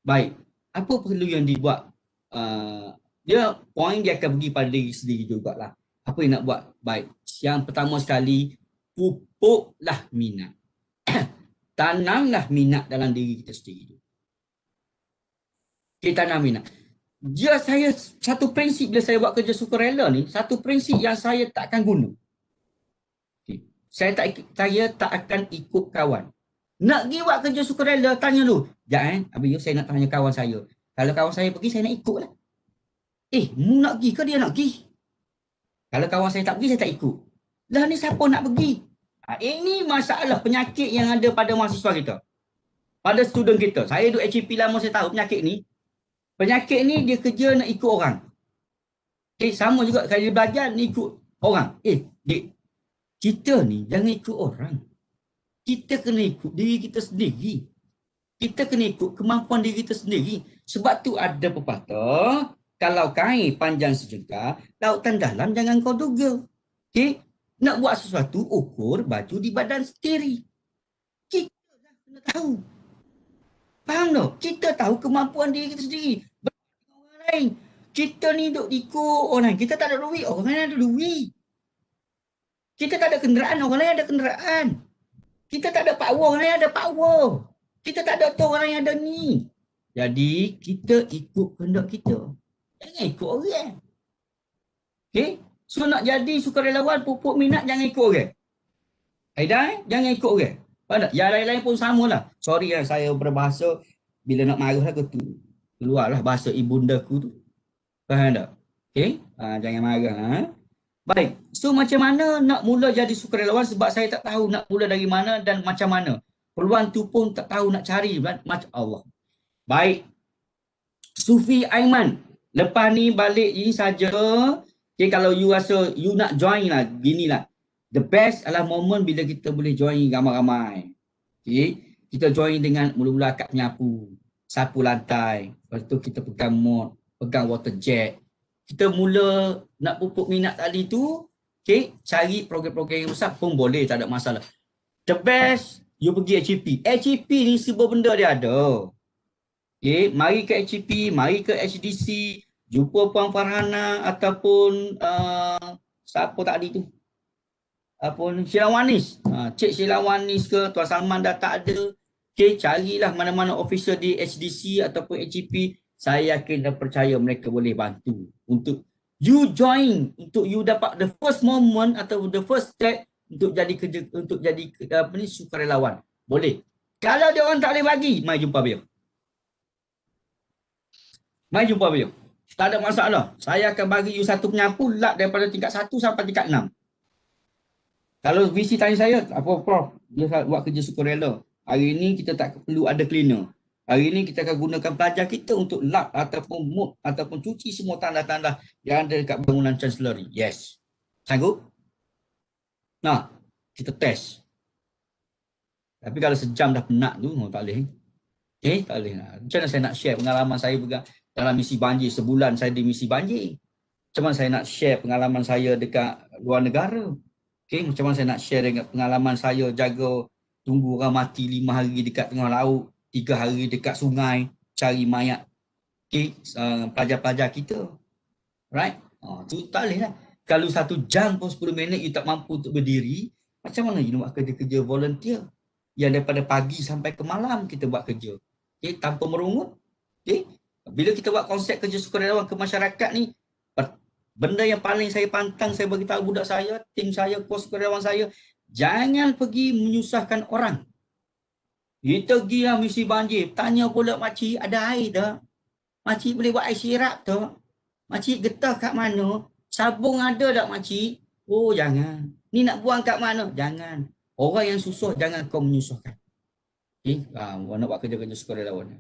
Baik. Apa perlu yang dibuat? Dia akan pergi pada diri sendiri jugalah. Apa yang nak buat? Baik. Yang pertama sekali, pupuklah minat. Tanamlah minat dalam diri kita sendiri. Kita tanam minat. Saya satu prinsip bila saya buat kerja sukarela ni, satu prinsip yang saya tak akan guna. Okay. Saya tak akan ikut kawan. Nak pergi buat kerja sukarela, tanya dulu. Habis saya nak tanya kawan saya. Kalau kawan saya pergi, saya nak ikut lah. Mu nak pergi ke dia nak pergi? Kalau kawan saya tak pergi, saya tak ikut. Lah ni siapa nak pergi? Ini masalah penyakit yang ada pada mahasiswa kita. Pada student kita. Saya duduk HEP lama, saya tahu penyakit ni. Penyakit ni dia kerja nak ikut orang. Sama juga kalau dia belajar ni ikut orang. Dik, kita ni jangan ikut orang. Kita kena ikut diri kita sendiri. Kita kena ikut kemampuan diri kita sendiri. Sebab tu ada pepatah, kalau kain panjang sejengkal, lautan dalam jangan kau duga. Okay? Nak buat sesuatu, ukur baju di badan sendiri. Kita dah kena tahu. Faham tak? Kita tahu kemampuan diri kita sendiri. Berbanding orang lain. Kita ni duk ikut orang lain. Kita tak ada duit, orang lain ada duit. Kita tak ada kenderaan, orang lain ada kenderaan. Kita tak ada power, orang lain ada power. Kita tak ada tu, orang lain ada ni. Jadi, kita ikut kehendak kita. Jangan ikut orang. Okay? So, nak jadi sukarelawan, pupuk minat, jangan ikut orang. Aida, jangan ikut orang. Yang lain-lain pun samalah. Sorry saya berbahasa, bila nak marah aku tu, keluarlah bahasa ibundaku tu. Faham tak? Okay? Jangan marah. Baik. So macam mana nak mula jadi sukarelawan, sebab saya tak tahu nak mula dari mana dan macam mana. Peluang tu pun tak tahu nak cari. Macam Allah. Baik. Sufi Aiman. Lepas ni balik ini saja. Okay, kalau you rasa you nak join lah, gini lah. The best adalah momen bila kita boleh join ramai-ramai. Okay? Kita join dengan mula-mula akad penyapu, sapu lantai. Lepas tu kita pegang mop, pegang water jet. Kita mula nak pupuk minat tadi tu, okay, cari program-program yang besar pun boleh, tak ada masalah. The best, you pergi HEP. HEP ni semua benda dia ada. Okay, mari ke HEP, mari ke HDC, jumpa Puan Farhana ataupun siapa tadi tu? Sheila Wanis. Cik Sheila Wanis ke, Tuan Salman dah tak ada. Okay, carilah mana-mana official di HDC ataupun HEP. Saya yakin dan percaya mereka boleh bantu untuk you join, untuk you dapat the first moment atau the first step untuk jadi kerja, untuk jadi sukarelawan. Boleh. Kalau dia orang tak boleh bagi, mai jumpa beliau. Mai jumpa beliau. Tak ada masalah. Saya akan bagi you satu penyapu lap daripada tingkat 1 sampai tingkat 6. Kalau VC tanya saya, apa Prof? Dia buat kerja sukarela. Hari ini kita tak perlu ada cleaner. Hari ini kita akan gunakan pelajar kita untuk lap ataupun mop ataupun cuci semua tanda-tanda yang ada dekat bangunan chancellery. Yes. Sanggup? Nah, kita test. Tapi kalau sejam dah penat tu, tak boleh. Tak boleh. Macam mana saya nak share pengalaman saya dalam misi banjir? Sebulan saya di misi banjir. Macam mana saya nak share pengalaman saya dekat luar negara? Macam mana saya nak share dengan pengalaman saya jaga tunggu orang mati 5 hari dekat tengah laut, 3 hari dekat sungai, cari mayat pelajar-pelajar kita. Right? Tu tak boleh lah. Kalau 1 jam pun 10 minit you tak mampu untuk berdiri, macam mana you nak buat kerja-kerja volunteer? Yang daripada pagi sampai ke malam kita buat kerja. Tanpa merungut. Bila kita buat konsep kerja sukarelawan ke masyarakat ni, benda yang paling saya pantang, saya bagi tahu budak saya, tim saya, kos sukarelawan saya, jangan pergi menyusahkan orang. Kita pergi lah misi banjir, tanya pula makcik ada air tak? Makcik boleh buat air sirap tak? Makcik getah kat mana? Sabung ada tak makcik? Oh jangan. Ni nak buang kat mana? Jangan. Orang yang susah jangan kau menyusahkan. Nak buat kerja-kerja sukarelawan.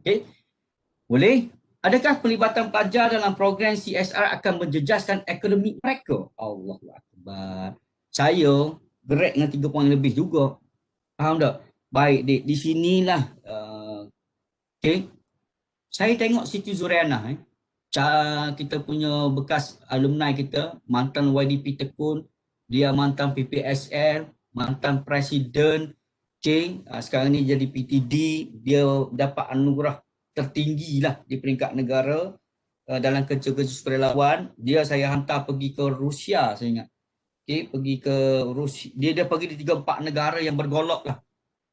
Boleh? Adakah pelibatan pelajar dalam program CSR akan menjejaskan akademik mereka? Allahu Akbar. Saya gerak dengan 3 poin lebih juga. Faham tak? Baik, Dik. Di sinilah. Saya tengok Siti Zuriana. Kita punya bekas alumni kita, mantan YDP Tekun, dia mantan PPSL, mantan presiden, sekarang ni jadi PTD, dia dapat anugerah tertinggi lah di peringkat negara dalam kerja-kerja sukarelawan. Dia saya hantar pergi ke Rusia, saya ingat. Pergi ke Rusia. Dia pergi di 3-4 negara yang bergolak lah.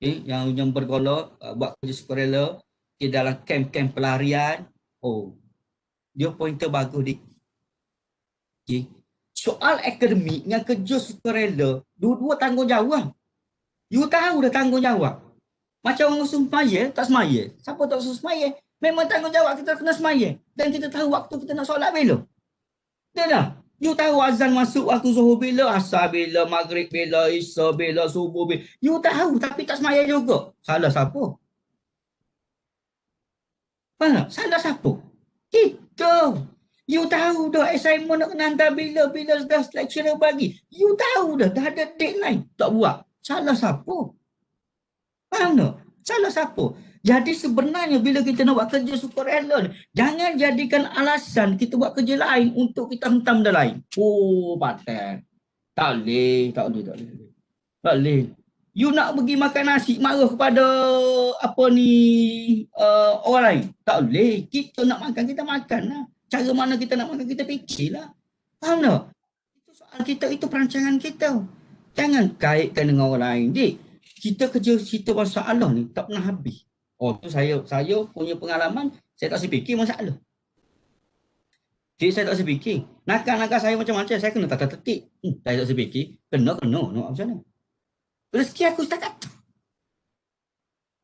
Yang bergolak buat kerja sukarela dalam kamp-kamp pelarian. Dia pointer bagus, Dik. Soal akademik dengan kerja sukarela, dua-dua tanggungjawab. You tahu dah tanggungjawab. Macam orang usul semaya, tak semaya. Siapa tak usul semaya? Memang tanggungjawab kita kena semaya. Dan kita tahu waktu kita nak solat bila. Betul tak? You tahu azan masuk waktu zuhur bila, asar bila, maghrib bila, isya bila, subuh bila. You tahu tapi tak semaya juga. Salah siapa? Faham? Salah siapa? Kita. You tahu dah assignment nak kena hantar bila dah lecturer bagi. You tahu dah ada deadline. Tak buat. Salah siapa? Faham tak? Salah siapa? Jadi sebenarnya bila kita nak buat kerja sukarela, jangan jadikan alasan kita buat kerja lain untuk kita hentam benda lain. Patah. Tak boleh. Tak boleh. You nak pergi makan nasi, marah kepada orang lain. Tak boleh. Kita nak makan, kita makan lah. Cara mana kita nak makan, kita fikirlah. Faham tak? Itu soal kita, itu perancangan kita. Jangan kaitkan dengan orang lain. Dik, kita kerja cerita masalah ni tak pernah habis. Tu saya punya pengalaman, saya tak sepikir masalah. Saya tak sepikir. Nakal-nakal saya macam-macam, saya kena tata tertib. Saya tak sepikir. Kena. Nak macam mana? Rezeki aku setakat.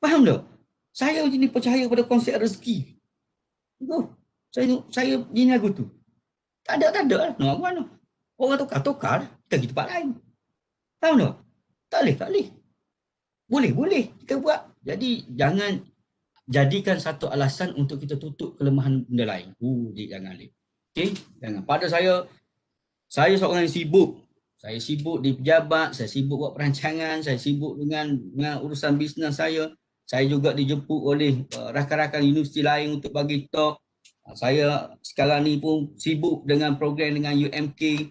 Faham tak? Saya jadi percaya pada konsep rezeki. Saya jenis aku tu. Tak ada lah. Nak apa mana? Orang tukar lah. Kita pergi tempat lain. Faham tak? Tak boleh. Boleh. Kita buat. Jadi jangan jadikan satu alasan untuk kita tutup kelemahan benda lain. Jangan. Jangan. Pada saya seorang yang sibuk. Saya sibuk di pejabat, saya sibuk buat perancangan, saya sibuk dengan urusan bisnes saya. Saya juga dijemput oleh rakan-rakan universiti lain untuk bagi talk. Saya sekarang ni pun sibuk dengan program dengan UMK.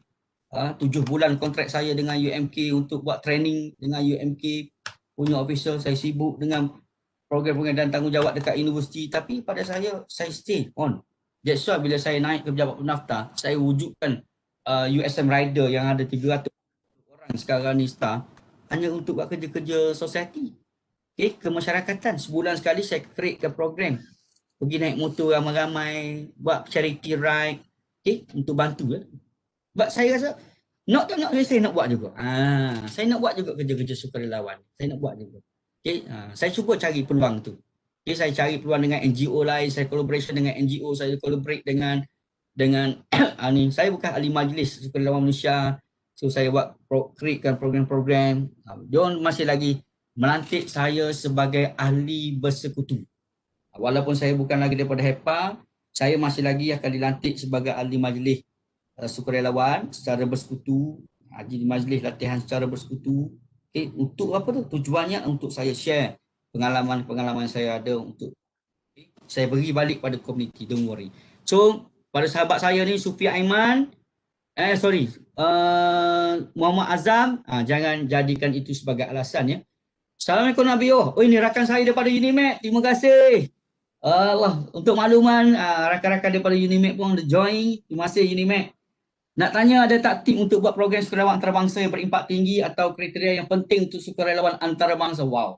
7 bulan kontrak saya dengan UMK untuk buat training dengan UMK punya official. Saya sibuk dengan program-program dan tanggungjawab dekat universiti. Tapi pada saya stay on. That's why bila saya naik ke pejabat pendaftar, saya wujudkan USM Rider yang ada 300 orang sekarang ni staff hanya untuk buat kerja-kerja society. Kemasyarakatan. Sebulan sekali saya create program. Pergi naik motor ramai-ramai, buat charity ride, untuk bantu. Sebab saya rasa saya nak buat juga. Saya nak buat juga kerja-kerja sukarelawan. Saya nak buat juga. Saya cuba cari peluang tu. Saya cari peluang dengan NGO lain, saya collaboration dengan NGO, saya collaborate dengan saya bukan ahli majlis sukarelawan Malaysia. So saya buat createkan program-program. Diorang masih lagi melantik saya sebagai ahli bersekutu. Walaupun saya bukan lagi daripada HEPA, saya masih lagi akan dilantik sebagai ahli majlis sukarelawan secara bersekutu, ahli majlis latihan secara bersekutu. Okay, untuk apa tu? Tujuannya untuk saya share pengalaman-pengalaman saya ada untuk saya bagi balik pada komuniti, don't worry. So, pada sahabat saya ni Sufi Aiman, Muhammad Azam, jangan jadikan itu sebagai alasan ya. Assalamualaikum Nabi. Oh, ini rakan saya daripada Unimed. Terima kasih. Untuk makluman, rakan-rakan daripada Unimed pun ada join. Terima kasih Unimed. Nak tanya ada tak tip untuk buat program sukarelawan antarabangsa yang berimpak tinggi atau kriteria yang penting untuk sukarelawan antarabangsa? Wow.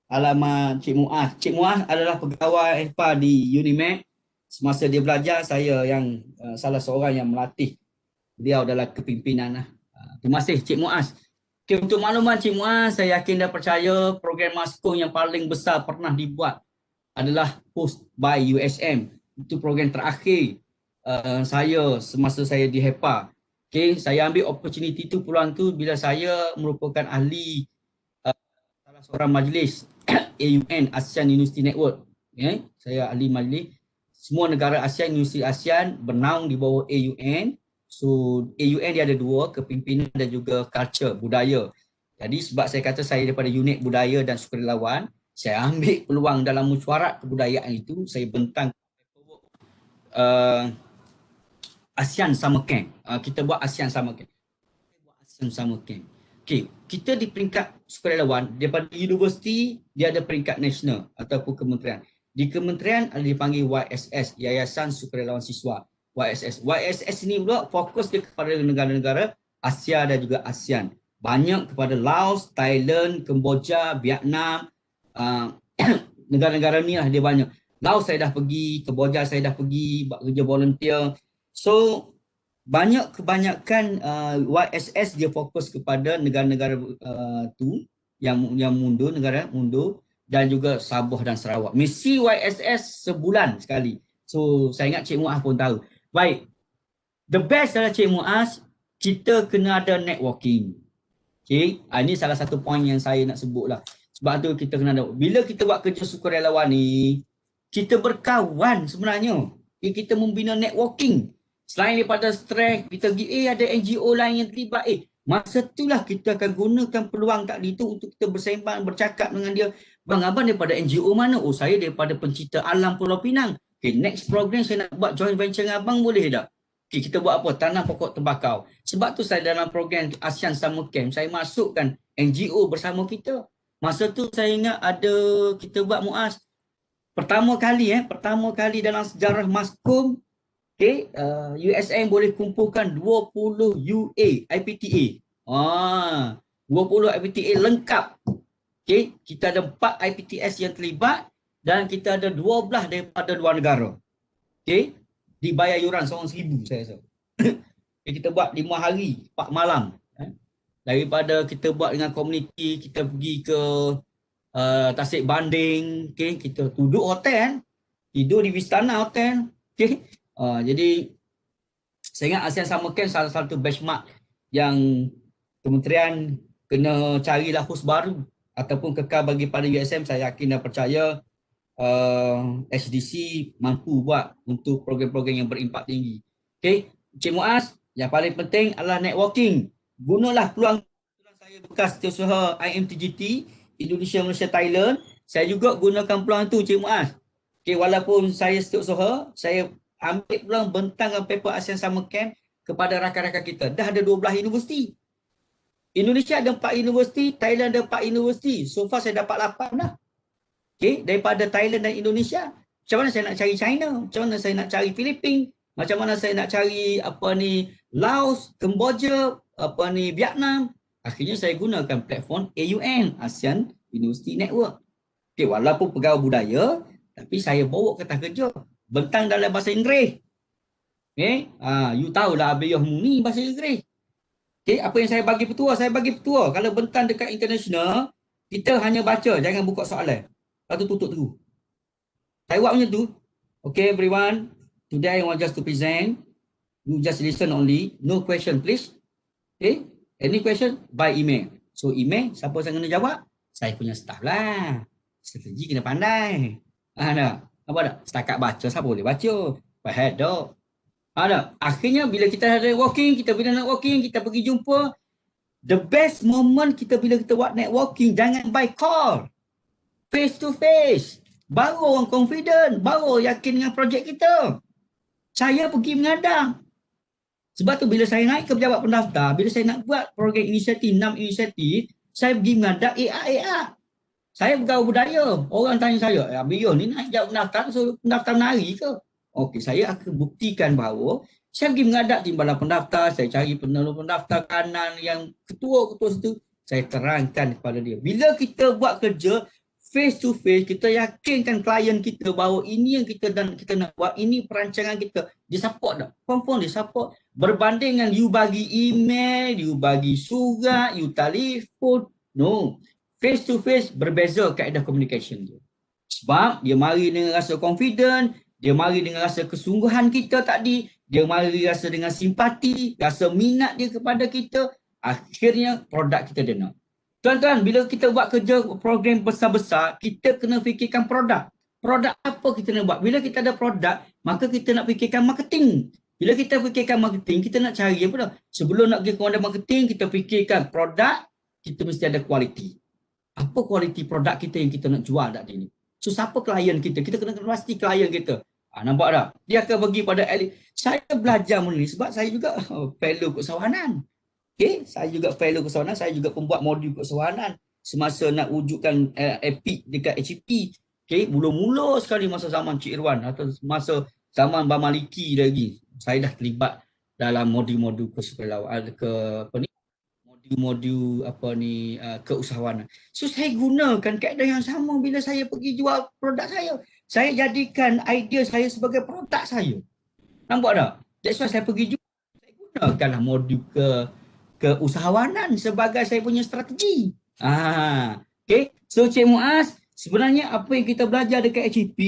Alamat Cik Muaz. Cik Muaz adalah pegawai HEPA di Unimed. Semasa dia belajar, saya yang salah seorang yang melatih beliau dalam kepimpinan. Terima kasih Cik Muaz. Okay, untuk makluman Cik Muaz, saya yakin dan percaya program Maskung yang paling besar pernah dibuat adalah host by USM. Itu program terakhir saya semasa saya di HEPA. Okay, saya ambil opportunity tu, peluang tu bila saya merupakan ahli salah seorang majlis AUN, ASEAN University Network. Okay, saya ahli majlis. Semua negara ASEAN, Universiti ASEAN bernaung di bawah AUN. So AUN dia ada dua, kepimpinan dan juga culture, budaya. Jadi sebab saya kata saya daripada unit budaya dan sukarelawan, saya ambil peluang dalam mesyuarat kebudayaan itu, saya bentang ASEAN Summer Camp. Kita buat ASEAN Summer Camp. Okay, kita di peringkat sukarelawan, daripada universiti dia ada peringkat nasional ataupun kementerian. Di kementerian ada dipanggil YSS, Yayasan Sukarelawan Siswa. YSS ini pula fokus dia kepada negara-negara Asia dan juga ASEAN. Banyak kepada Laos, Thailand, Kemboja, Vietnam. Negara-negara ni lah dia banyak. Laos saya dah pergi, Kemboja saya dah pergi buat kerja volunteer. So kebanyakan YSS dia fokus kepada negara-negara tu yang mundur, negara mundur, dan juga Sabah dan Sarawak. Misi YSS sebulan sekali. So saya ingat Cik Muaz pun tahu. Baik. The best adalah Cik Muaz, kita kena ada networking. Okay. Ini salah satu poin yang saya nak sebut lah. Sebab tu kita kena ada. Bila kita buat kerja sukarelawan ni, kita berkawan sebenarnya. Kita membina networking. Selain daripada stres, kita pergi, ada NGO lain yang terlibat. Masa itulah kita akan gunakan peluang tadi tu untuk kita bersembang, bercakap dengan dia. Bang, abang daripada NGO mana? Oh, saya daripada Pencinta Alam Pulau Pinang. Okay, next program saya nak buat joint venture dengan abang, boleh tak? Okay, kita buat apa? Tanam pokok tembakau. Sebab tu saya dalam program ASEAN Summer Camp, saya masukkan NGO bersama kita. Masa tu saya ingat ada, kita buat Muaz. Pertama kali dalam sejarah Maskum, okay, USM boleh kumpulkan 20 UA IPTA. 20 IPTA lengkap. Okay, kita ada 4 IPTS yang terlibat dan kita ada 12 daripada luar negara. Okay, dibayar yuran seorang 1,000 saya rasa. Okay, kita buat 5 hari, 4 malam. Daripada kita buat dengan komuniti, kita pergi ke Tasik Banding, okay, kita duduk hotel, tidur di Vistana Hotel. Okay. Jadi saya ingat ASEAN Summer Camp salah satu benchmark yang kementerian kena carilah host baru ataupun kekal bagi pada USM. Saya yakin dan percaya SDC mampu buat untuk program-program yang berimpak tinggi. Okay, Cik Muaz, yang paling penting adalah networking. Gunalah peluang saya bekas setiausaha IMTGT, Indonesia, Malaysia, Thailand. Saya juga gunakan peluang itu Cik Muaz. Okay, walaupun saya setiausaha, saya ambil peluang bentangkan paper ASEAN Summer Camp kepada rakan-rakan kita. Dah ada 12 universiti. Indonesia ada 4 universiti, Thailand ada 4 universiti. So far saya dapat 8 dah. Okay, daripada Thailand dan Indonesia. Macam mana saya nak cari China? Macam mana saya nak cari Filipina? Macam mana saya nak cari Laos, Kemboja, Vietnam? Akhirnya saya gunakan platform AUN, ASEAN University Network. Okay, walaupun pegawai budaya, tapi saya bawa kertas kerja. Bentang dalam bahasa Inggeris. Okay, you tahulah Abiyah Muni bahasa Inggeris. Okay, apa yang saya bagi petua? Saya bagi petua. Kalau bentang dekat international, kita hanya baca, jangan buka soalan. Lepas tu tutup dulu. Saya buat macam tu. Okay everyone, today I want just to present. You just listen only. No question please. Okay, any question? By email. So email, siapa saya kena jawab? Saya punya staff lah. Strategi kena pandai. Ada. Apa tak? Setakat baca, siapa boleh baca? Faham tak? Ada. Akhirnya bila kita ada walking, kita bila nak walking, kita pergi jumpa. The best moment kita bila kita buat networking, jangan by call. Face to face. Baru orang confident, baru yakin dengan projek kita. Saya pergi mengadang. Sebab tu bila saya naik ke pejabat pendaftar, bila saya nak buat program inisiatif, 6 inisiatif, saya pergi mengadang AI. Saya bergaul budaya. Orang tanya saya, Abiyah ni nak jawab pendaftar, so pendaftar menari ke? Okey, saya akan buktikan bahawa saya pergi menghadap timbalan pendaftar, saya cari penolong pendaftar kanan yang ketua-ketua situ, saya terangkan kepada dia. Bila kita buat kerja face to face, kita yakinkan klien kita bahawa ini yang kita nak buat, ini perancangan kita. Dia support tak? Confirm dia support. Berbanding dengan you bagi email, you bagi surat, you telefon. No. Face to face berbeza kaedah communication dia. Sebab dia mari dengan rasa confident, dia mari dengan rasa kesungguhan kita tadi, dia mari rasa dengan simpati, rasa minat dia kepada kita, akhirnya produk kita dengar. Tuan-tuan, bila kita buat kerja program besar-besar, kita kena fikirkan produk. Produk apa kita nak buat? Bila kita ada produk, maka kita nak fikirkan marketing. Bila kita fikirkan marketing, kita nak cari apa dah? Sebelum nak pergi kepada marketing, kita fikirkan produk, kita mesti ada kualiti. Apa kualiti produk kita yang kita nak jual tadi ni? So siapa klien kita? Kita kena pasti klien kita. Nampak tak? Dia akan bagi pada elit. Saya belajar menulis sebab saya juga fellow keusahawanan. Okay? Saya juga fellow keusahawanan, saya juga pembuat modul keusahawanan. Semasa nak wujudkan EPIC dekat HEP. Okay? Mula-mula sekali masa zaman Cik Irwan atau masa zaman Abang Maliki lagi. Saya dah terlibat dalam modul-modul modul keusahawanan. So saya gunakan kaedah yang sama bila saya pergi jual produk saya. Saya jadikan idea saya sebagai produk saya. Nampak tak? That's why saya pergi jual. Saya gunakanlah modul keusahawanan sebagai saya punya strategi. Okay. So Cik Muaz, sebenarnya apa yang kita belajar dekat HEP,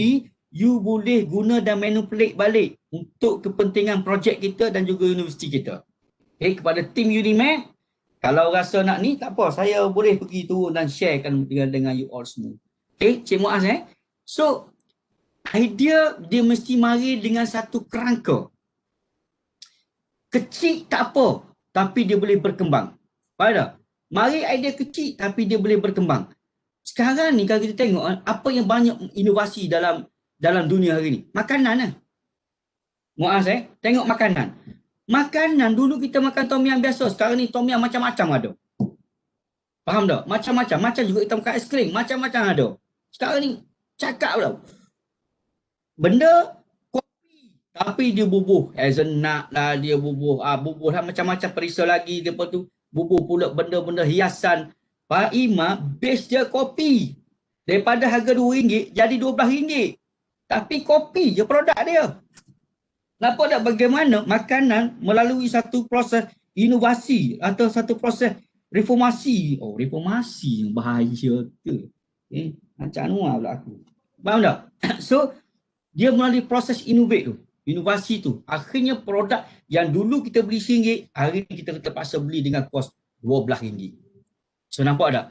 you boleh guna dan manipulate balik untuk kepentingan projek kita dan juga universiti kita. Okay. Kepada tim Unimed, kalau rasa nak ni, tak apa. Saya boleh pergi turun dan sharekan dengan you all semua. Okay, Cik Muaz So, idea dia mesti mari dengan satu kerangka. Kecil tak apa, tapi dia boleh berkembang. Faham tak? Mari idea kecil, tapi dia boleh berkembang. Sekarang ni kalau kita tengok, apa yang banyak inovasi dalam dunia hari ni? Makanan lah. Muaz tengok makanan. Makanan dulu kita makan tom yum biasa, sekarang ni tom yum macam-macam ada. Faham tak? Macam-macam. Macam juga kita makan aiskrim, macam-macam ada. Sekarang ni cakap tau. Benda kopi tapi dia bubuh. Hazelnut lah dia bubuh. Bubuh lah macam-macam perisa lagi. Lepas tu bubuh pula benda-benda hiasan. Pak Ima base dia kopi. Daripada harga RM2 jadi RM12. Tapi kopi je produk dia. Nampak tak bagaimana makanan melalui satu proses inovasi atau satu proses reformasi. Oh, reformasi yang bahaya tu. Macam Anwar pula aku. Faham tak? So, dia melalui proses inovasi tu. Akhirnya produk yang dulu kita beli RM1, hari ni kita terpaksa beli dengan kos RM12. So, nampak tak?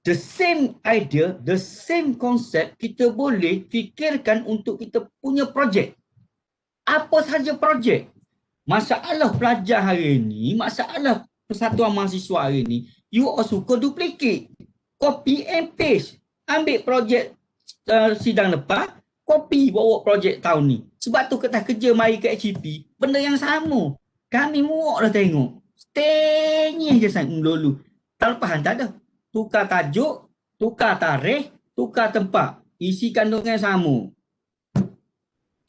The same idea, the same concept kita boleh fikirkan untuk kita punya projek. Apa sahaja projek. Masalah pelajar hari ini, masalah persatuan mahasiswa hari ini, you all suka duplicate. Copy and paste. Ambil projek sidang lepas, copy bawa projek tahun ni. Sebab tu ketah kerja mari ke HEP, benda yang sama. Kami muak dah tengok. Stay je sang dulu. Tahun lepas tak ada. Tukar tajuk, tukar tarikh, tukar tempat. Isi kandungan sama.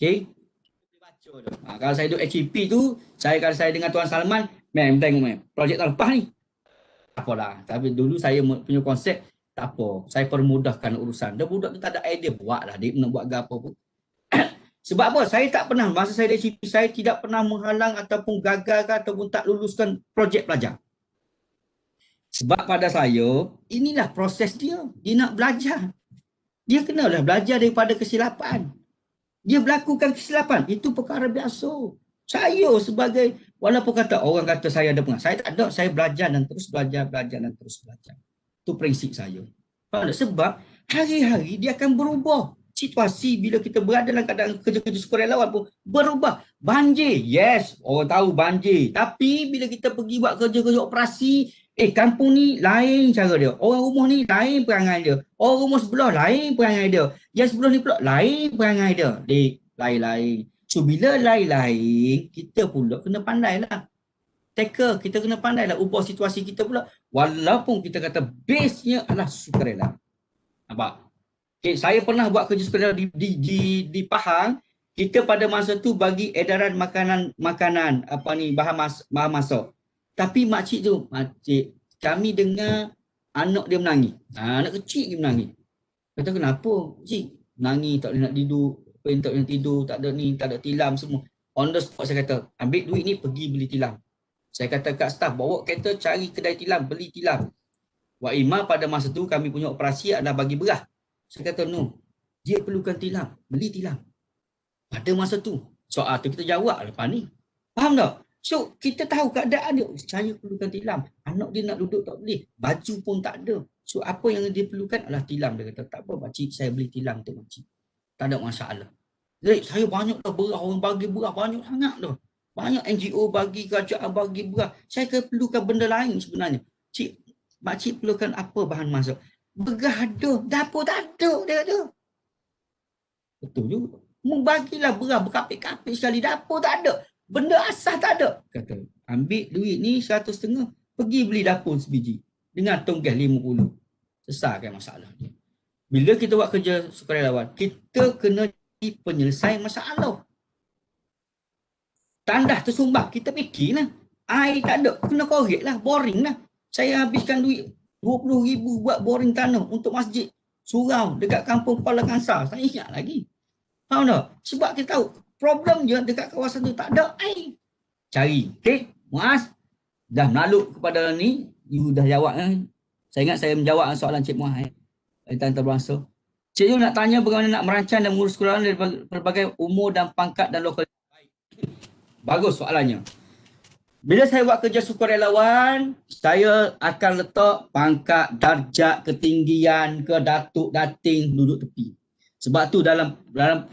Okay. Kalau saya duduk HEP tu, kalau saya dengan Tuan Salman, tengok projek tahun lepas ni. Tak apalah. Tapi dulu saya punya konsep, tak apa. Saya permudahkan urusan. Dah budak tu tak ada idea, buatlah dia nak buat apa pun. Sebab apa? Saya tak pernah, masa saya di HEP, saya tidak pernah menghalang ataupun gagalkan ataupun tak luluskan projek pelajar. Sebab pada saya, inilah proses dia. Dia nak belajar. Dia kenalah belajar daripada kesilapan. Dia melakukan kesilapan. Itu perkara biasa. Saya sebagai, walaupun kata orang kata saya ada pengaruh, saya tak ada, saya belajar dan terus belajar dan terus belajar. Itu prinsip saya. Faham tak? Sebab hari-hari dia akan berubah. Situasi bila kita berada dalam keadaan kerja-kerja sukarelawan pun berubah. Banjir, yes, orang tahu banjir. Tapi bila kita pergi buat kerja-kerja operasi, kampung ni lain cara dia. Orang rumah ni lain perangai dia. Orang rumah sebelah lain perangai dia. Yang sebelah ni pula lain perangai dia. Lain-lain. So bila lain-lain, kita pula kena pandai lah. Tackle, kita kena pandai lah ubah situasi kita pula. Walaupun kita kata base-nya adalah sukarela. Nampak? Saya pernah buat kerja sukarela di Pahang. Kita pada masa tu bagi edaran makanan bahan masak. Tapi makcik kami dengar anak dia menangis. Anak kecil dia menangis. Kata kenapa? Cik, menangis tak boleh nak tidur. Tak boleh tidur, tak ada ni, tak ada tilam semua. On the spot saya kata, ambil duit ni pergi beli tilam. Saya kata kat staff, bawa kereta cari kedai tilam, beli tilam. Wak Ima pada masa tu kami punya operasi adalah bagi beras. Saya kata no, dia perlukan tilam, beli tilam. Pada masa tu, soal tu kita jawab lepas ni. Faham tak? So kita tahu keadaan dia, saya perlukan tilam. Anak dia nak duduk tak boleh, baju pun tak ada. So apa yang dia perlukan adalah tilam. Dia kata tak apa makcik, saya beli tilam untuk makcik. Tak ada masalah. Jadi saya banyak dah beras, orang bagi beras banyak sangat dah. Banyak NGO bagi, kerajaan bagi beras. Saya perlukan benda lain sebenarnya. Makcik perlukan apa bahan masak? Beras ada, dapur tak ada, dia kata. Betul juga. Membagilah beras berkapit-kapit sekali, dapur tak ada. Benda asas tak ada. Kata, ambil duit ni 100.5, pergi beli dapur sebiji. Dengan tonggas 50. Selesaikan masalah dia. Bila kita buat kerja sukarelawan, kita kena jadi penyelesai masalah. Tandas tersumbat, kita fikirlah. Air tak ada, kena korek lah, boring lah. Saya habiskan duit 20,000 buat boring tanah untuk masjid surau dekat kampung Kuala Kangsar. Saya ingat lagi. Faham tak? Sebab kita tahu, problem je dekat kawasan tu tak ada air. Cari. Okay, Muaz, dah melaluk kepada ni, you dah jawab kan? Saya ingat saya menjawab soalan Cik Muaz. Tentang terbangsa. Cik Yu nak tanya bagaimana nak merancang dan mengurus sekolah dari berbagai umur dan pangkat dan lokal. Bagus soalannya. Bila saya buat kerja sukarelawan, saya akan letak pangkat, darjat, ketinggian ke datuk, dating, duduk tepi. Sebab tu dalam